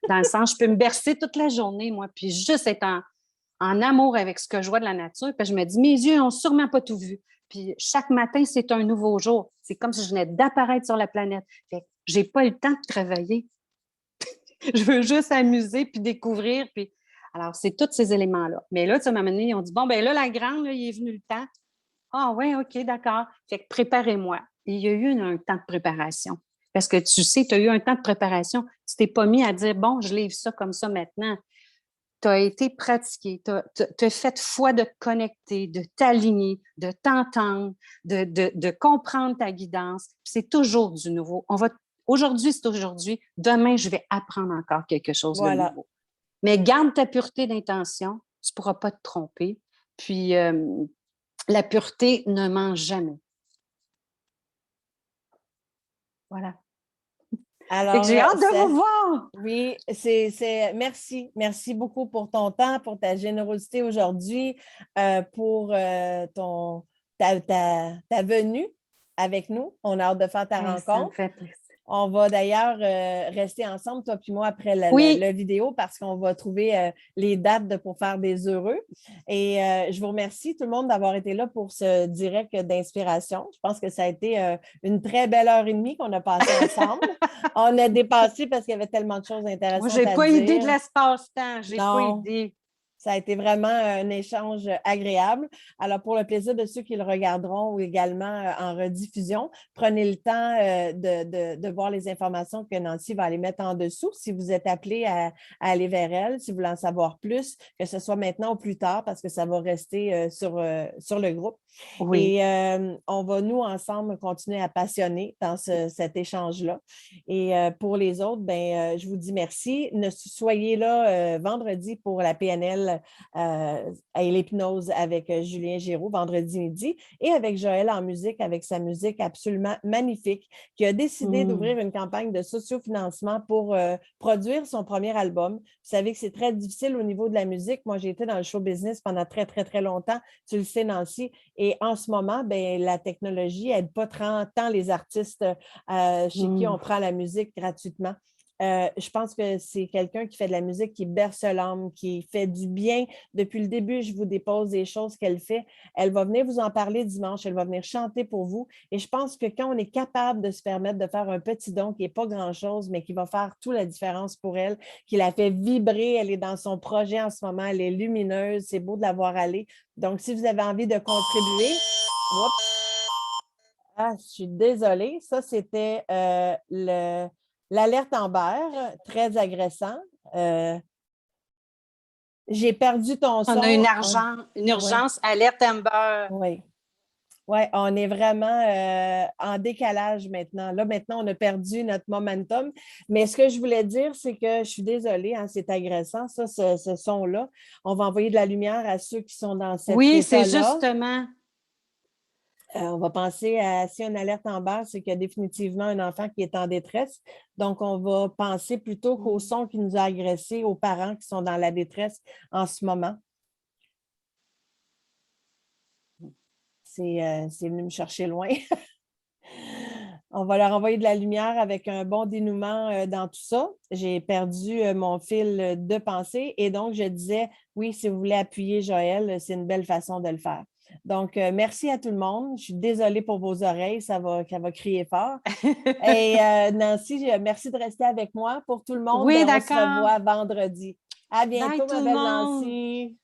Dans le sens, je peux me bercer toute la journée, moi, puis juste être en amour avec ce que je vois de la nature. Puis je me dis, mes yeux n'ont sûrement pas tout vu. Puis chaque matin, c'est un nouveau jour. C'est comme si je venais d'apparaître sur la planète. Fait que j'ai pas eu le temps de travailler. Je veux juste amuser puis découvrir. Puis... Alors, c'est tous ces éléments-là. Mais là, tu m'as amené, ils ont dit, bon, ben là, la grande, là, il est venu le temps. Ah oui, OK, d'accord. Fait que préparez-moi. Et il y a eu un temps de préparation. Parce que tu sais, tu as eu un temps de préparation. Tu t'es pas mis à dire, bon, je livre ça comme ça maintenant. Tu as été pratiqué, tu as fait foi de te connecter, de t'aligner, de t'entendre, de comprendre ta guidance. C'est toujours du nouveau. Aujourd'hui, c'est aujourd'hui. Demain, je vais apprendre encore quelque chose de nouveau. Mais garde ta pureté d'intention. Tu ne pourras pas te tromper. Puis, la pureté ne ment jamais. Voilà. Alors, j'ai hâte de vous voir. Oui, merci. Merci beaucoup pour ton temps, pour ta générosité aujourd'hui, pour ta venue avec nous. On a hâte de faire ta rencontre. Ça me fait plaisir. On va d'ailleurs rester ensemble, toi puis moi, après Oui, la vidéo parce qu'on va trouver les dates pour faire des heureux. Et je vous remercie tout le monde d'avoir été là pour ce direct d'inspiration. Je pense que ça a été une très belle heure et demie qu'on a passée ensemble. On a dépassé parce qu'il y avait tellement de choses moi, intéressantes j'ai à pas idée de dire. l'espace-temps. J'ai pas Non, idée. ça a été vraiment un échange agréable. Alors, pour le plaisir de ceux qui le regarderont ou également en rediffusion, prenez le temps de voir les informations que Nancy va aller mettre en dessous. Si vous êtes appelé à aller vers elle, si vous voulez en savoir plus, que ce soit maintenant ou plus tard, parce que ça va rester sur le groupe. Oui. Et on va, nous, ensemble, continuer à passionner dans cet échange-là. Et pour les autres, ben, je vous dis merci. Soyez là vendredi pour la PNL et l'hypnose avec Julien Giroux, vendredi midi, et avec Joël en musique, avec sa musique absolument magnifique, qui a décidé d'ouvrir une campagne de sociofinancement pour produire son premier album. Vous savez que c'est très difficile au niveau de la musique. Moi, j'ai été dans le show business pendant très, très, très longtemps. Tu le sais, Nancy. Et en ce moment, ben, la technologie n'aide pas tant les artistes chez qui on prend la musique gratuitement. Je pense que c'est quelqu'un qui fait de la musique qui berce l'âme, qui fait du bien. Depuis le début, je vous dépose des choses qu'elle fait. Elle va venir vous en parler dimanche. Elle va venir chanter pour vous. Et je pense que quand on est capable de se permettre de faire un petit don qui n'est pas grand-chose, mais qui va faire toute la différence pour elle, qui la fait vibrer, elle est dans son projet en ce moment, elle est lumineuse, c'est beau de la voir aller. Donc, si vous avez envie de contribuer, je suis désolée. Ça, c'était l'alerte Amber, très agressant. Euh, j'ai perdu ton On a son. une Oui, urgence alerte Amber. oui. Oui, on est vraiment en décalage maintenant. Là, maintenant, on a perdu notre momentum. Mais ce que je voulais dire, c'est que je suis désolée, hein, c'est agressant, ça, ce son-là. On va envoyer de la lumière à ceux qui sont dans cet Oui, c'est état-là. justement. On va penser à si une alerte en bas, c'est qu'il y a définitivement un enfant qui est en détresse. Donc, on va penser plutôt qu'au son qui nous a agressés, aux parents qui sont dans la détresse en ce moment. C'est venu me chercher loin. On va leur envoyer de la lumière avec un bon dénouement dans tout ça. J'ai perdu mon fil de pensée et donc je disais, oui, si vous voulez appuyer Joël, c'est une belle façon de le faire. Donc, merci à tout le monde. Je suis désolée pour vos oreilles, ça va crier fort. Et Nancy, merci de rester avec moi. Pour tout le monde, Oui, ben, on se d'accord. revoit vendredi. À Bye bientôt, tout ma le belle monde. Nancy.